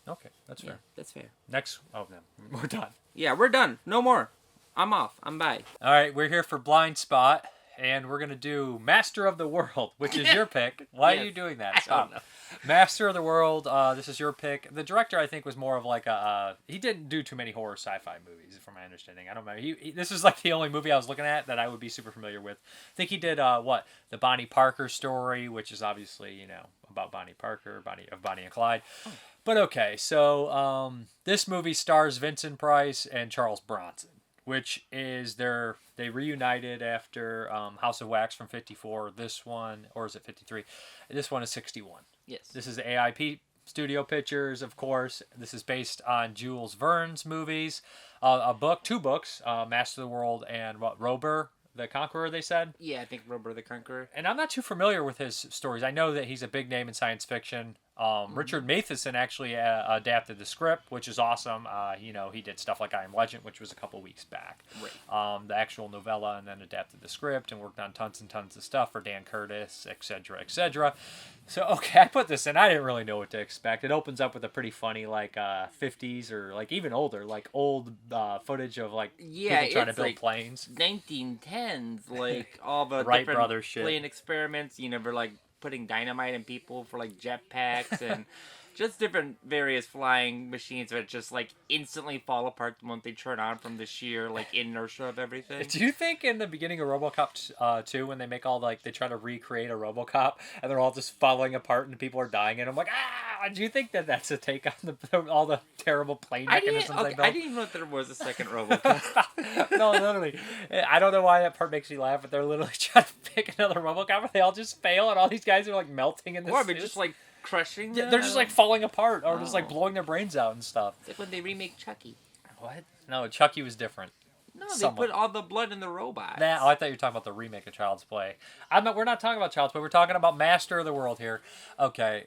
Okay, that's Yeah, fair. that's fair. Next, no, we're done. Yeah, we're done. No more. I'm off. I'm bye. All right, we're here for Blindspot, and we're gonna do Master of the World, which is your pick. Why are Yes. you doing that? I Stop. don't know. Master of the World. This is your pick. The director, I think, was more of like a. He didn't do too many horror sci-fi movies, from my understanding. I don't know. This is like the only movie I was looking at that I would be super familiar with. I think he did the Bonnie Parker story, which is obviously about Bonnie Parker, Bonnie and Clyde. Oh. But okay, so this movie stars Vincent Price and Charles Bronson, which is they reunited after House of Wax from '54. This one, or is it '53? This one is '61. Yes. This is the AIP Studio Pictures, of course. This is based on Jules Verne's movies. Two books, Master of the World and Robur the Conqueror, they said. Yeah, I think Robur the Conqueror. And I'm not too familiar with his stories. I know that he's a big name in science fiction. Richard Matheson actually adapted the script, which is awesome. He did stuff like I Am Legend, which was a couple weeks back. Right. The actual novella, and then adapted the script and worked on tons and tons of stuff for Dan Curtis, etc., etc. So, okay, I put this in. I didn't really know what to expect. It opens up with a pretty funny, 50s or, even older, old footage of, people trying to build planes. 1910s, all the Wright different Brothers shit. plane experiments, for, putting dynamite in people for, jetpacks and just different various flying machines that just, instantly fall apart the moment they turn on from the sheer, inertia of everything. Do you think in the beginning of RoboCop 2, when they make all, they try to recreate a RoboCop, and they're all just falling apart and people are dying, and I'm like, do you think that that's a take on all the terrible plane mechanisms they built? I didn't even know that there was a second RoboCop. No, literally. I don't know why that part makes me laugh, but they're literally trying to pick another RoboCop, and they all just fail, and all these guys are, melting in this. Or just, crushing them? They're just, falling apart, or just, blowing their brains out and stuff. It's like when they remake Chucky. What? No, Chucky was different. No, they put all the blood in the robots. I thought you were talking about the remake of Child's Play. We're not talking about Child's Play. We're talking about Master of the World here. Okay,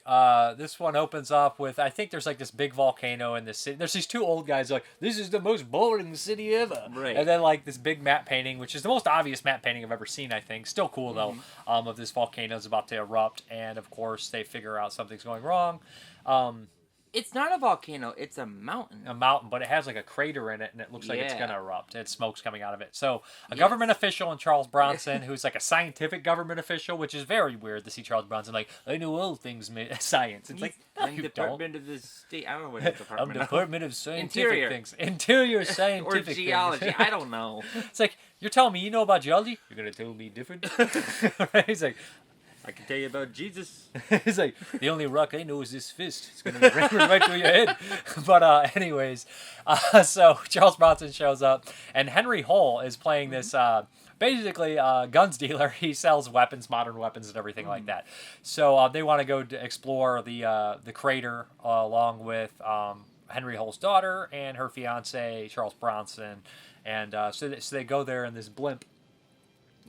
this one opens up with, I think there's this big volcano in this city. There's these two old guys this is the most boring city ever. Right. And then this big matte painting, which is the most obvious matte painting I've ever seen, I think. Still cool though, of this volcano is about to erupt. And of course they figure out something's going wrong. It's not a volcano, it's a mountain. A mountain, but it has a crater in it, and it looks like it's going to erupt. And smoke's coming out of it. So a government official in Charles Bronson, who's a scientific government official, which is very weird to see Charles Bronson I know all things science. It's no, you Department of the State. I don't know what his department. Department of Scientific Things. Interior Scientific or Geology. I don't know. It's you're telling me you know about geology? You're going to tell me different? He's I can tell you about Jesus. He's the only rock I know is this fist. It's going to be right through your head. But anyways, so Charles Bronson shows up, and Henry Hull is playing this basically guns dealer. He sells weapons, modern weapons, and everything like that. So they want to go to explore the crater along with Henry Hull's daughter and her fiance Charles Bronson, and so they go there in this blimp.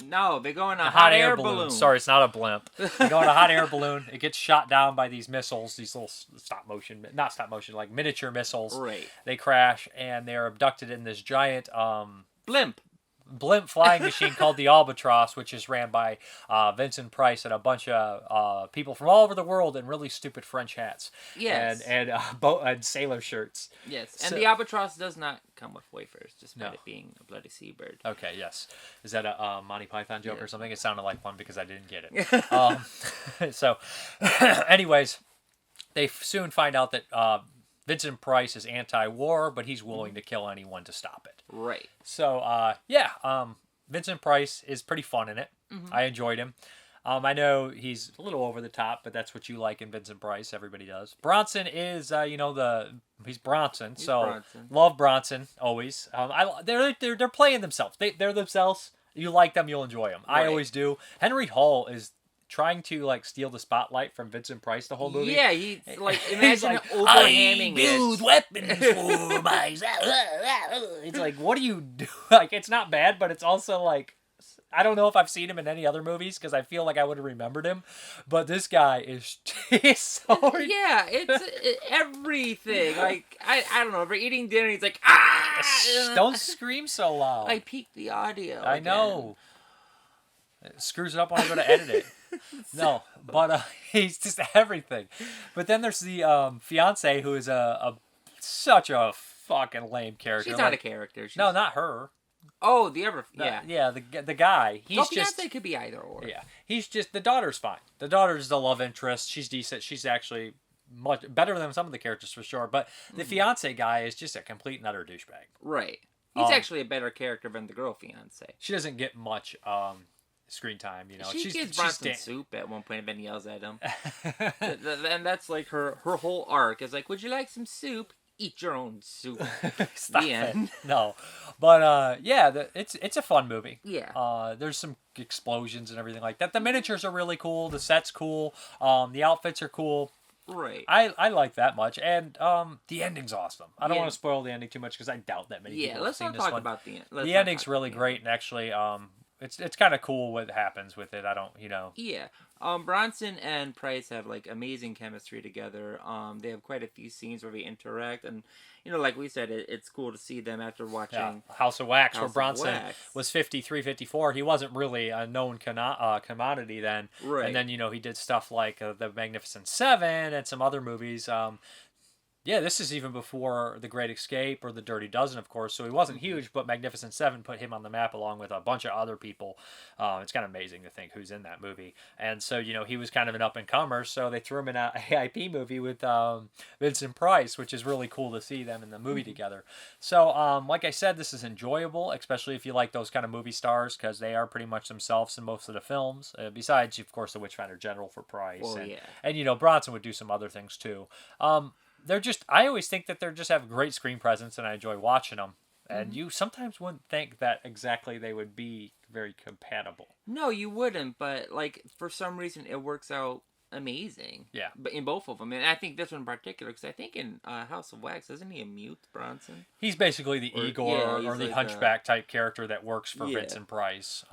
No, they go in a hot air balloon. Sorry, it's not a blimp. They go in a hot air balloon. It gets shot down by these missiles, these little miniature missiles. Right. They crash, and they're abducted in this giant blimp flying machine called the Albatross, which is ran by Vincent Price and a bunch of people from all over the world in really stupid French hats. Yes. And sailor shirts. Yes, and the Albatross does not come with wafers, despite it being a bloody seabird. Okay, yes. Is that a Monty Python joke or something? It sounded like one because I didn't get it. So, anyways, they soon find out that Vincent Price is anti-war, but he's willing to kill anyone to stop it. Right. So, Vincent Price is pretty fun in it. I enjoyed him. I know he's a little over the top, but that's what you like in Vincent Price. Everybody does. Bronson is, he's Bronson. Love Bronson always. They're playing themselves. They're themselves. You like them, you'll enjoy them. Right. I always do. Henry Hull is trying to steal the spotlight from Vincent Price the whole movie. Yeah, he's imagine overhamming I use weapons for myself. It's what do you do? It's not bad, but it's also I don't know if I've seen him in any other movies because I feel like I would have remembered him, but this guy is so... Yeah, it's everything. I don't know, we're eating dinner, he's don't scream so loud. I peaked the audio. I know. It screws it up when I go to edit it. No, but he's just everything. But then there's the fiance who is such a fucking lame character. She's not a character. No, not her. Oh, the guy. He's fiance could be either or. Yeah, he's just the daughter's fine. The daughter's the love interest. She's decent. She's actually much better than some of the characters for sure. But the fiance guy is just a complete and utter douchebag. Right. He's actually a better character than the girl fiance. She doesn't get much screen time, She gives Bronson soup at one point and Ben yells at him. And that's her whole arc is would you like some soup? Eat your own soup. Stop it. No. But it's a fun movie. Yeah. There's some explosions and everything like that. The miniatures are really cool. The set's cool. The outfits are cool. Right. I like that much, and the ending's awesome. I don't Yeah. want to spoil the ending too much because I doubt that many Yeah, people let's have seen not this talk one. about the end. The ending's really great, and actually, it's kind of cool what happens with it. I don't, Yeah. Bronson and Price have like amazing chemistry together. They have quite a few scenes where they interact, and like we said, it's cool to see them after watching House of Wax, where House of Bronson Wax. was 53, 54. He wasn't really a known commodity then. Right. And then, he did stuff like The Magnificent Seven and some other movies. Yeah, this is even before The Great Escape or The Dirty Dozen, of course. So he wasn't huge, but Magnificent Seven put him on the map along with a bunch of other people. It's kind of amazing to think who's in that movie. And so, he was kind of an up-and-comer, so they threw him in an AIP movie with Vincent Price, which is really cool to see them in the movie together. So, like I said, this is enjoyable, especially if you like those kind of movie stars, because they are pretty much themselves in most of the films, besides, of course, The Witchfinder General for Price. Well, and, yeah. and, Bronson would do some other things, too. I always think that they just have a great screen presence, and I enjoy watching them. And you sometimes wouldn't think that exactly they would be very compatible. No, you wouldn't, but like for some reason it works out amazing. Yeah. But in both of them, and I think this one in particular, because I think in House of Wax, isn't he a mute, Bronson? He's basically the Igor he's or the like Hunchback type character that works for Yeah. Vincent Price.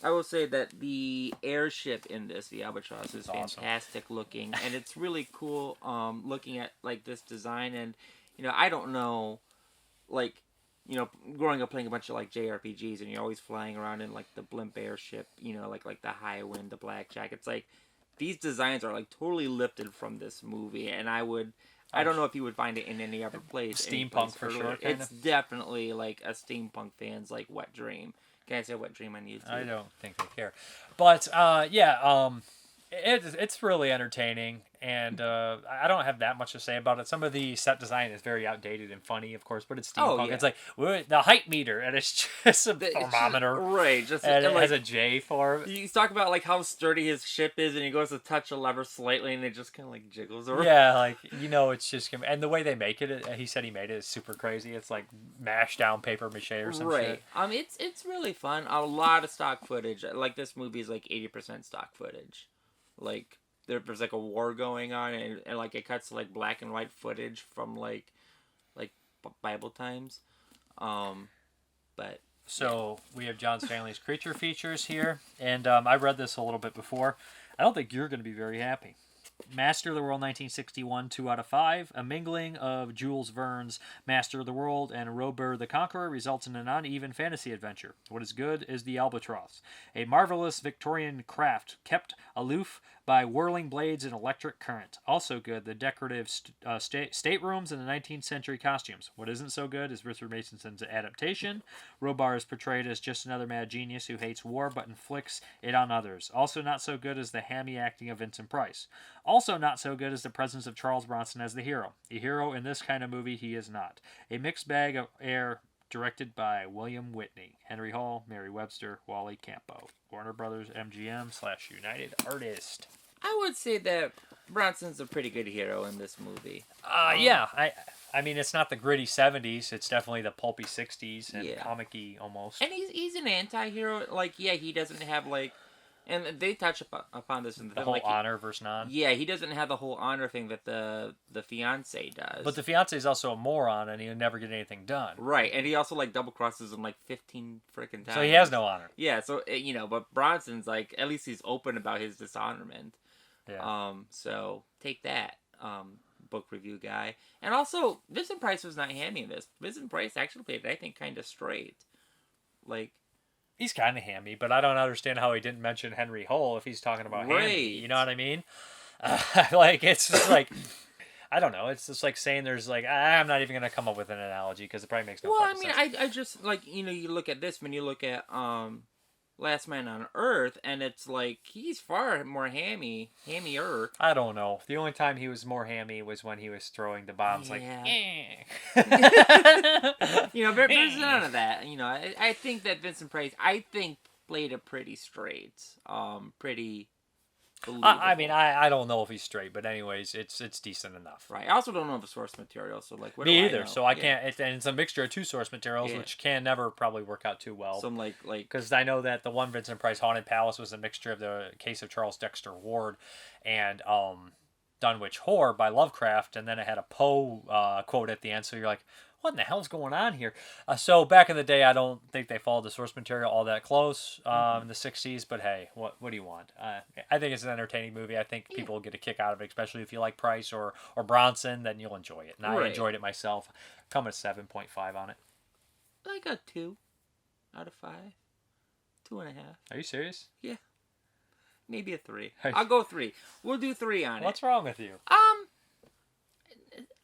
I will say that the airship in this, the Albatross, is awesome. fantastic looking, and it's really cool looking at like this design. And I don't know, like growing up playing a bunch of like JRPGs, and you're always flying around in like the blimp airship, like the High Wind, the Blackjack. It's like these designs are like totally lifted from this movie, and I don't know if you would find it in any other place. Steampunk for sure. It's definitely like a steampunk fan's like wet dream. Can I say wet dream on YouTube? I don't think they care. But, it's really entertaining, and I don't have that much to say about it. Some of the set design is very outdated and funny, of course, but it's steampunk. Oh, yeah. It's like the height meter, and it's just a thermometer. Right. And it like, has a J for it. You talk about like how sturdy his ship is, and he goes to touch a lever slightly, and it just kind of like jiggles around. Yeah, like, it's just... And the way they make it, he said he made it, is super crazy. It's like mashed down paper mache or some shit. It's really fun. A lot of stock footage. Like, this movie is like 80% stock footage. Like, there's like a war going on, and like it cuts to like black and white footage from like Bible times. But so we have John Stanley's creature features here, and I read this a little bit before. I don't think you're going to be very happy. Master of the World 1961, 2 out of 5. A mingling of Jules Verne's Master of the World and Robert the Conqueror results in an uneven fantasy adventure. What is good is the Albatross, a marvelous Victorian craft kept aloof by whirling blades and electric current. Also good, the decorative staterooms and the 19th century costumes. What isn't so good is Richard Mason's adaptation. Robar is portrayed as just another mad genius who hates war but inflicts it on others. Also not so good is the hammy acting of Vincent Price. Also not so good is the presence of Charles Bronson as the hero. A hero in this kind of movie he is not. A mixed bag of air, directed by William Whitney, Henry Hall, Mary Webster, Wally Campo. Warner Brothers MGM/United Artist. I would say that Bronson's a pretty good hero in this movie. Yeah. I mean, it's not the gritty 70s. It's definitely the pulpy 60s and comic-y almost. And he's an anti-hero. Like, yeah, he doesn't have, like... And they touch upon this in the film. Whole like, honor versus non. Yeah, he doesn't have the whole honor thing that the fiancé does. But the fiancé is also a moron, and he'll never get anything done. Right, and he also, like, double-crosses him, like, 15 freaking times. So he has no honor. Yeah, so, but Bronson's, like, at least he's open about his dishonorment. Yeah. So, take that, book review guy. And also, Vincent Price was not hammy in this. Vincent Price actually played, I think, kind of straight. Like... He's kind of hammy, but I don't understand how he didn't mention Henry Hull if he's talking about hammy. You know what I mean? Like, it's just like... I don't know. It's just like saying there's like... I'm not even going to come up with an analogy because it probably makes no sense. Well, I mean, I just, like, you look at this, when you look at Last Man on Earth, and it's like, he's far more hammier. I don't know. The only time he was more hammy was when he was throwing the bombs, Yeah. like, There's none of that. I think that Vincent Price, played it pretty straight. Pretty believable. I mean, I don't know if he's straight, but anyways, it's decent enough. Right. I also don't know the source material, so like, what Me do either. I know? So I can't. And it's a mixture of two source materials, Yeah. which can never probably work out too well. Some like because I know that the one Vincent Price Haunted Palace was a mixture of the case of Charles Dexter Ward and Dunwich Horror by Lovecraft, and then it had a Poe quote at the end. So you're like, what in the hell's going on here? So back in the day, I don't think they followed the source material all that close in the 60s. But hey, what do you want? I think it's an entertaining movie. I think people will get a kick out of it, especially if you like Price or Bronson. Then you'll enjoy it. And I enjoyed it myself. Come at 7.5 on it. I got 2 out of 5. 2.5. Are you serious? Yeah. Maybe a 3. I'll go 3. We'll do 3 on it. What's wrong with you?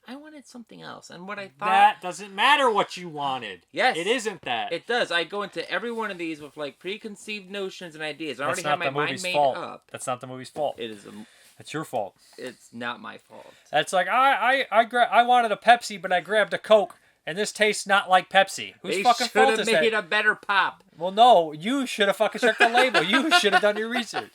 I wanted something else, and what I thought... That doesn't matter what you wanted. Yes. It isn't that. It does. I go into every one of these with, like, preconceived notions and ideas. I already That's have not my the mind movie's made fault. up. That's not the movie's fault. It is It's your fault. It's not my fault. That's like, I wanted a Pepsi, but I grabbed a Coke, and this tastes not like Pepsi. Whose fucking fault is that? They should have made a better pop. Well, no, you should have fucking checked the label. You should have done your research.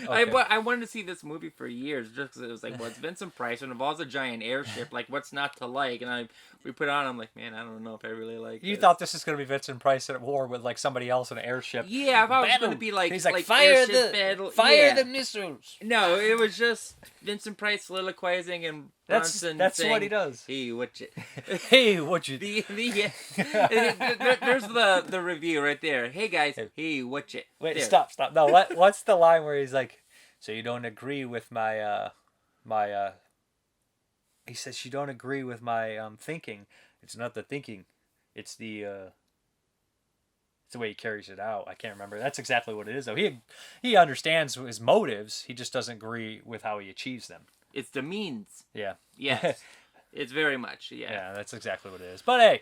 Okay. I wanted to see this movie for years just because it was like, well, it's Vincent Price. It involves a giant airship. Like, what's not to like? And we put it on. I'm like, man, I don't know if I really like it. You thought this was going to be Vincent Price at war with, like, somebody else in an airship. Yeah, I thought it was going to be like... He's like fire the missiles. No, it was just Vincent Price soliloquizing and Bronson That's saying, what he does. Hey, what you... Hey, what you... There's the review right there. Hey, guys. Hey, what you... Wait, there. stop. No, what's the line where he's like, so you don't agree with my he says, you don't agree with my thinking. It's not the thinking. It's the way he carries it out. I can't remember. That's exactly what it is, though. He understands his motives. He just doesn't agree with how he achieves them. It's the means. Yeah. Yes. It's very much, yeah. Yeah, that's exactly what it is. But hey.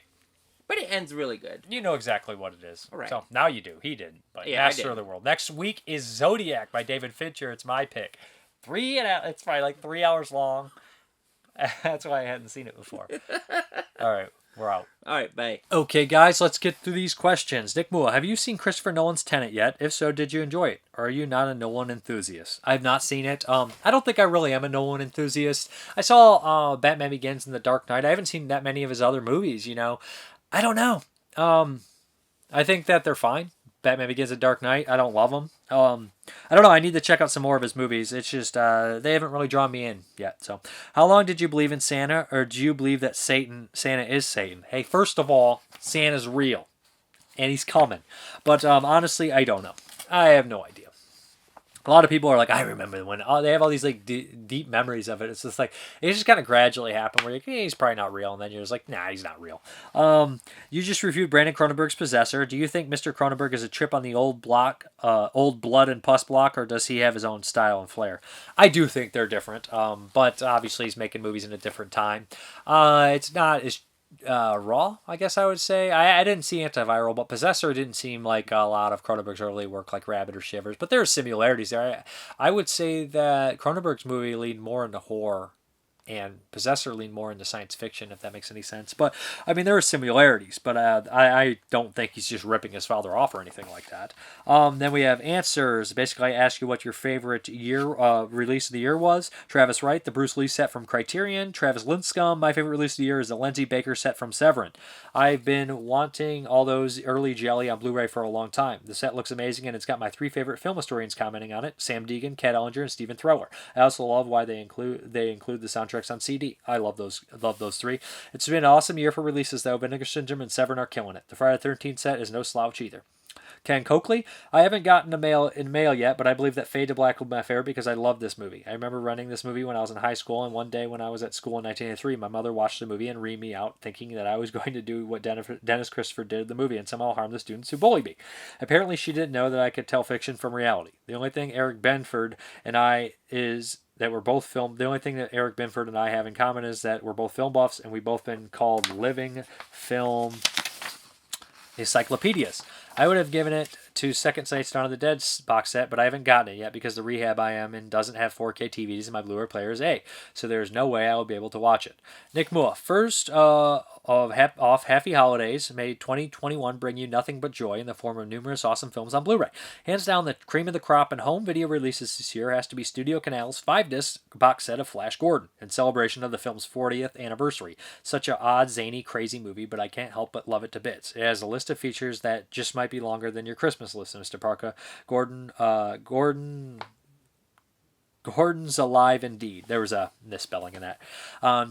But it ends really good. You know exactly what it is. All right. So now you do. He didn't. But yeah, Master of the World. Next week is Zodiac by David Fincher. It's my pick. It's probably like 3 hours long. That's why I hadn't seen it before. All right. We're out. All right, bye. Okay, guys, let's get through these questions. Nick Mua, have you seen Christopher Nolan's Tenet yet? If so, did you enjoy it? Or are you not a Nolan enthusiast? I've not seen it. I don't think I really am a Nolan enthusiast. I saw Batman Begins and The Dark Knight. I haven't seen that many of his other movies, you know. I don't know. I think that they're fine. Batman Begins and Dark Knight. I don't love them. I don't know. I need to check out some more of his movies. It's just they haven't really drawn me in yet. So, how long did you believe in Santa, or do you believe that Santa is Satan? Hey, first of all, Santa's real, and he's coming. But honestly, I don't know. I have no idea. A lot of people are like, I remember when they have all these like deep memories of it. It's just like it just kind of gradually happened where you're like, hey, he's probably not real, and then you're just like, nah, he's not real. You just reviewed Brandon Cronenberg's Possessor. Do you think Mr. Cronenberg is a trip on the old blood and pus block, or does he have his own style and flair? I do think they're different, but obviously he's making movies in a different time. It's not as raw, I guess I would say. I didn't see Antiviral, but Possessor didn't seem like a lot of Cronenberg's early work, like Rabbit or Shivers, but there are similarities there. I would say that Cronenberg's movie leaned more into horror, and Possessor leaned more into science fiction, if that makes any sense. But, I mean, there are similarities, but I don't think he's just ripping his father off or anything like that. Then we have answers. Basically, I ask you what your favorite release of the year was. Travis Wright, the Bruce Lee set from Criterion. Travis Linscomb, my favorite release of the year is the Lindsay Baker set from Severin. I've been wanting all those early Jelly on Blu-ray for a long time. The set looks amazing, and it's got my 3 favorite film historians commenting on it: Sam Deegan, Kat Ellinger, and Stephen Thrower. I also love why they include the soundtracks on CD. I love those 3. It's been an awesome year for releases, though. Vinegar Syndrome and Severin are killing it. The Friday the 13th set is no slouch either. Ken Coakley, I haven't gotten a mail yet, but I believe that Fade to Black will be my favorite because I love this movie. I remember renting this movie when I was in high school, and one day when I was at school in 1983, my mother watched the movie and reamed me out, thinking that I was going to do what Dennis Christopher did in the movie and somehow harm the students who bullied me. Apparently, she didn't know that I could tell fiction from reality. The only thing Eric Benford and I have in common is that we're both film buffs, and we've both been called living film encyclopedias. I would have given it to Second Sight's Dawn of the Dead box set, but I haven't gotten it yet because the rehab I am in doesn't have 4K TVs and my Blu-ray player is A, so there's no way I will be able to watch it. Nick Mua, first off Happy Holidays. May 2021 bring you nothing but joy in the form of numerous awesome films on Blu-ray. Hands down, the cream of the crop in home video releases this year has to be Studio Canal's 5-disc box set of Flash Gordon in celebration of the film's 40th anniversary. Such an odd, zany, crazy movie, but I can't help but love it to bits. It has a list of features that just might be longer than your Christmas list, Mr. Parka. Gordon Gordon's alive indeed. There was a misspelling in that.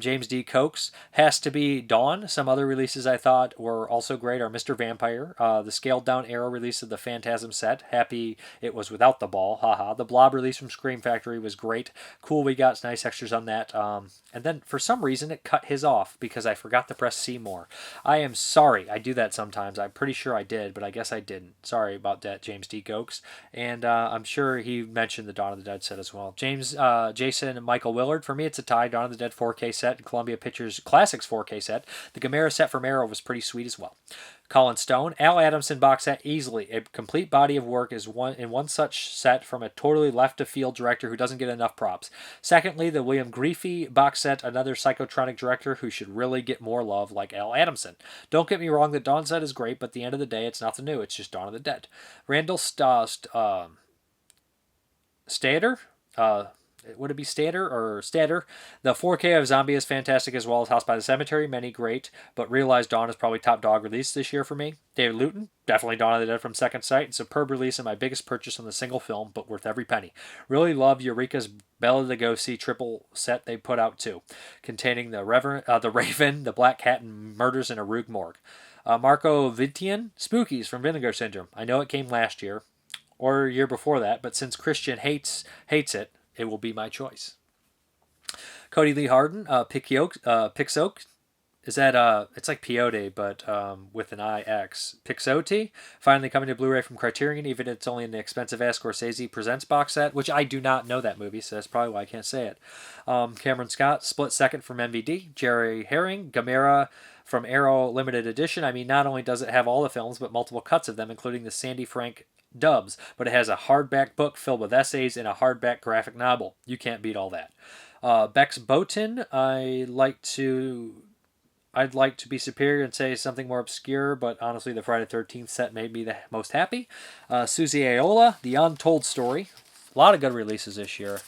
James D. Cokes has to be Dawn. Some other releases I thought were also great are Mr. Vampire, the scaled down Arrow release of the Phantasm set. Happy it was without the ball. Haha. The Blob release from Scream Factory was great. Cool, we got nice extras on that. And then for some reason it cut his off because I forgot to press C more. I am sorry. I do that sometimes. I'm pretty sure I did, but I guess I didn't. Sorry about that, James D. Cokes. And I'm sure he mentioned the Dawn of the Dead set as well. Jason and Michael Willard. For me, it's a tie. Dawn of the Dead 4K set and Columbia Pictures Classics 4K set. The Gamera set from Arrow was pretty sweet as well. Colin Stone, Al Adamson box set easily. A complete body of work is one such set from a totally left-of-field director who doesn't get enough props. Secondly, the William Griefey box set, another psychotronic director who should really get more love like Al Adamson. Don't get me wrong, the Dawn set is great, but at the end of the day, it's nothing new. It's just Dawn of the Dead. Randall Stader? Would it be Stader or Stader? The 4K of Zombie is fantastic as well as House by the Cemetery. Many great, but realized Dawn is probably top dog release this year for me. David Luton, definitely Dawn of the Dead from Second Sight. Superb release and my biggest purchase on the single film, but worth every penny. Really love Eureka's Bela Lugosi triple set they put out too, containing the Raven, the Black Cat, and Murders in a Rue Morgue. Marco Vitian, Spookies from Vinegar Syndrome. I know it came last year or year before that, but since Christian hates it, it will be my choice. Cody Lee Harden, Pixote. Is that, it's like Peyote, but with an IX. Pixote, finally coming to Blu-ray from Criterion, even if it's only an expensive-ass Scorsese Presents box set, which I do not know that movie, so that's probably why I can't say it. Cameron Scott, split second from MVD. Jerry Herring, Gamera from Arrow Limited Edition. I mean, not only does it have all the films, but multiple cuts of them, including the Sandy Frank dubs, but it has a hardback book filled with essays and a hardback graphic novel. You can't beat all that. Bex Boatin, I'd like to be superior and say something more obscure, but honestly, the Friday the 13th set made me the most happy. Susie Aola, The Untold Story. A lot of good releases this year.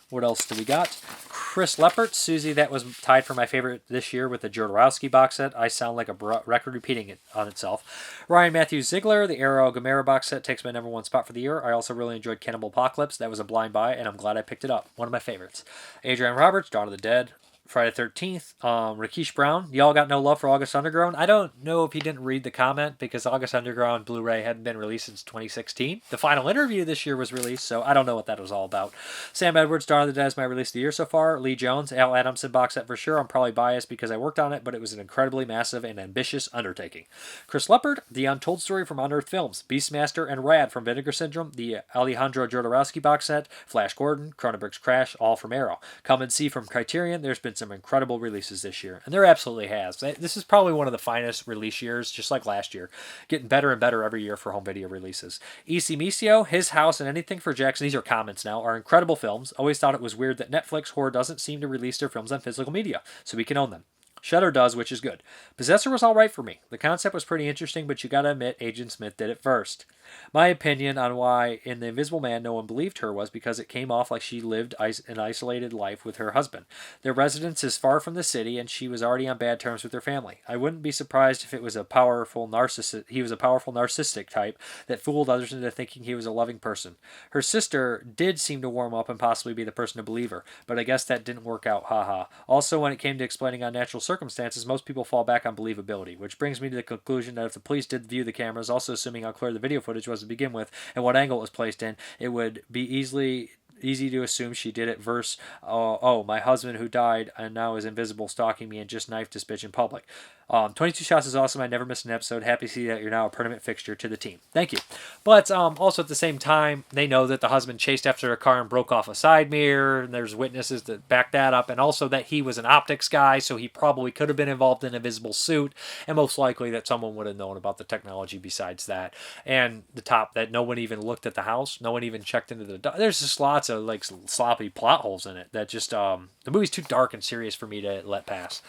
What else do we got? Chris Leppert, Susie, that was tied for my favorite this year with the Jodorowsky box set. I sound like a record repeating it on itself. Ryan Matthews Ziegler, the Arrow Gamera box set takes my number one spot for the year. I also really enjoyed Cannibal Apocalypse. That was a blind buy, and I'm glad I picked it up. One of my favorites. Adrian Roberts, Dawn of the Dead. Friday the 13th. Rakesh Brown, y'all got no love for August Underground? I don't know if he didn't read the comment because August Underground Blu-ray hadn't been released since 2016. The final interview this year was released, so I don't know what that was all about. Sam Edwards, Dawn of the Dead is my release of the year so far. Lee Jones, Al Adamson box set for sure. I'm probably biased because I worked on it, but it was an incredibly massive and ambitious undertaking. Chris Leppard, The Untold Story from Unearthed Films. Beastmaster and Rad from Vinegar Syndrome. The Alejandro Jodorowsky box set. Flash Gordon, Cronenberg's Crash, all from Arrow. Come and See from Criterion. There's been some incredible releases this year, and there absolutely has. This is probably one of the finest release years, just like last year. Getting better and better every year for home video releases. E.C. Misio, His House, and Anything for Jackson, these are comments now, are incredible films. Always thought it was weird that Netflix horror doesn't seem to release their films on physical media, so we can own them. Shudder does, which is good. Possessor was alright for me. The concept was pretty interesting, but you gotta admit, Agent Smith did it first. My opinion on why in The Invisible Man no one believed her was because it came off like she lived an isolated life with her husband. Their residence is far from the city, and she was already on bad terms with her family. I wouldn't be surprised if he was a powerful narcissistic type that fooled others into thinking he was a loving person. Her sister did seem to warm up and possibly be the person to believe her, but I guess that didn't work out, haha. Also, when it came to explaining unnatural circumstances, most people fall back on believability, which brings me to the conclusion that if the police did view the cameras, also assuming how clear the video footage was to begin with and what angle it was placed in, it would be easy to assume she did it versus, my husband who died and now is invisible stalking me and just knifed this bitch in public. 22 Shots is awesome. I never missed an episode. Happy to see that you're now a permanent fixture to the team. Thank you. But also at the same time, they know that the husband chased after a car and broke off a side mirror, and there's witnesses that back that up, and also that he was an optics guy, so he probably could have been involved in a visible suit, and most likely that someone would have known about the technology besides that. And the top, that no one even looked at the house, no one even checked into there's just lots of like sloppy plot holes in it that just the movie's too dark and serious for me to let pass.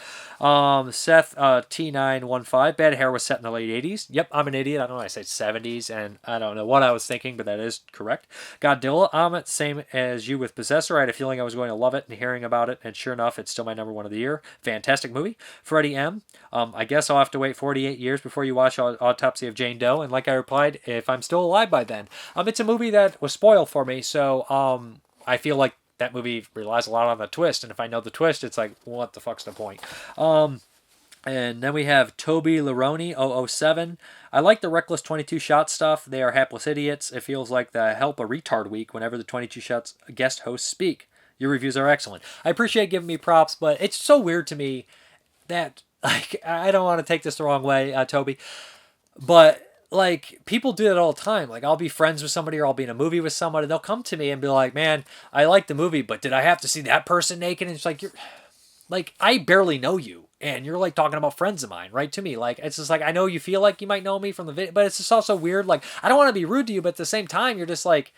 Seth T915. Bad Hair was set in the late 80s. Yep, I'm an idiot. I don't know why I say 70s, and I don't know what I was thinking, but that is correct. Godzilla, same as you with Possessor. I had a feeling I was going to love it and hearing about it, and sure enough, it's still my number one of the year. Fantastic movie. Freddie M. I guess I'll have to wait 48 years before you watch Autopsy of Jane Doe, and like I replied, if I'm still alive by then. It's a movie that was spoiled for me, so I feel like that movie relies a lot on the twist, and if I know the twist, it's like, what the fuck's the point? And then we have Toby Laroni, 007. I like the Reckless 22 Shot stuff. They are hapless idiots. It feels like the Help a Retard week whenever the 22 Shots guest hosts speak. Your reviews are excellent. I appreciate giving me props, but it's so weird to me that, like, I don't want to take this the wrong way, Toby, but like, people do that all the time. Like, I'll be friends with somebody or I'll be in a movie with somebody. They'll come to me and be like, man, I like the movie, but did I have to see that person naked? And it's like, I barely know you. And you're like talking about friends of mine, right? To me, like, it's just like, I know you feel like you might know me from the video, but it's just also weird. Like, I don't want to be rude to you, but at the same time, you're just like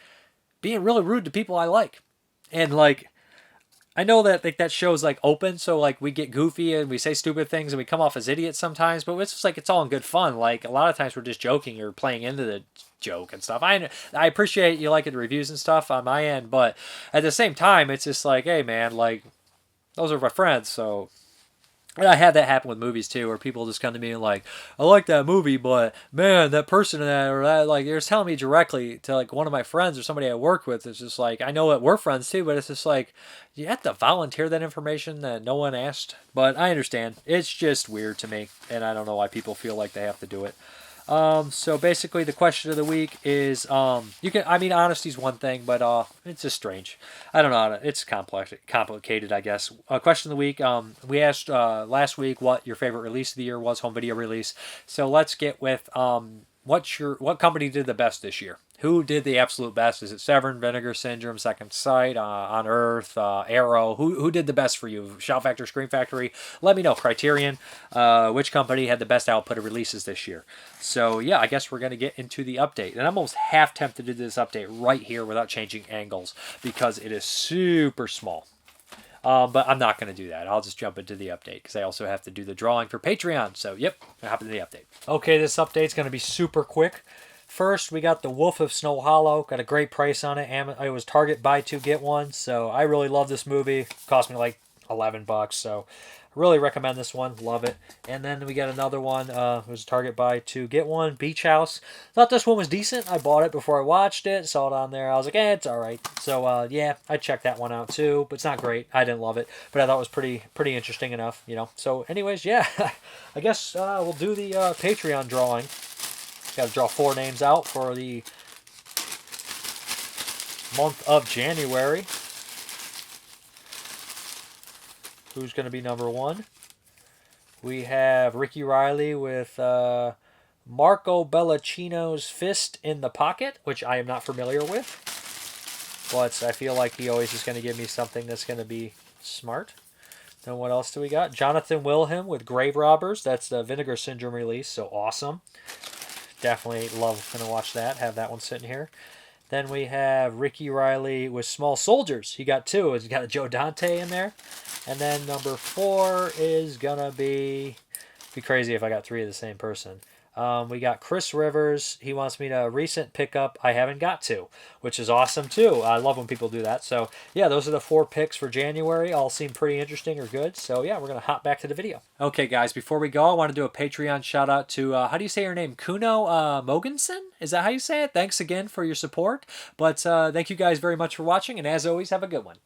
being really rude to people I like. And like, I know that like that show's like open, so like we get goofy and we say stupid things and we come off as idiots sometimes, but it's just like it's all in good fun. Like a lot of times we're just joking or playing into the joke and stuff. I appreciate you liking the reviews and stuff on my end, but at the same time, it's just like, hey man, like those are my friends, so. And I had that happen with movies too, where people just come to me and like, I like that movie, but man, that person in that or that, like, you're telling me directly to like one of my friends or somebody I work with. It's just like, I know that we're friends too, but it's just like, you have to volunteer that information that no one asked. But I understand. It's just weird to me, and I don't know why people feel like they have to do it. So basically the question of the week is, honesty's one thing, but, it's just strange. I don't know it's complicated, I guess. Question of the week. We asked, last week what your favorite release of the year was, home video release. So let's get with, what company did the best this year? Who did the absolute best? Is it Severin, Vinegar Syndrome, Second Sight, On Earth, Arrow? Who did the best for you? Shout Factory, Scream Factory? Let me know. Criterion. Which company had the best output of releases this year? So yeah, I guess we're going to get into the update. And I'm almost half tempted to do this update right here without changing angles because it is super small. But I'm not going to do that. I'll just jump into the update because I also have to do the drawing for Patreon. So yep, I hop into the update. Okay, this update's going to be super quick. First, we got The Wolf of Snow Hollow. Got a great price on it. It was Target buy two get one. So I really love this movie. It cost me like $11. So I really recommend this one. Love it. And then we got another one. It was Target buy two get one. Beach House. Thought this one was decent. I bought it before I watched it. Saw it on there. I was like, it's all right. So yeah, I checked that one out too. But it's not great. I didn't love it. But I thought it was pretty interesting enough. You know. So anyways, yeah. I guess we'll do the Patreon drawing. Got to draw 4 names out for the month of January. Who's going to be number 1? We have Ricky Riley with Marco Bellacino's Fist in the Pocket, which I am not familiar with. But I feel like he always is going to give me something that's going to be smart. Then what else do we got? Jonathan Wilhelm with Grave Robbers. That's the Vinegar Syndrome release, so awesome. Definitely gonna watch that. Have that one sitting here. Then we have Ricky Riley with Small Soldiers. He got 2. He's got a Joe Dante in there. And then number 4 is gonna be crazy if I got 3 of the same person. We got Chris Rivers. He wants me to recent pickup I haven't got to, which is awesome too. I love when people do that. So yeah, those are the 4 picks for January. All seem pretty interesting or good. So yeah, we're going to hop back to the video. Okay guys, before we go, I want to do a Patreon shout out to, how do you say your name? Kuno Mogensen? Is that how you say it? Thanks again for your support. But thank you guys very much for watching. And as always, have a good one.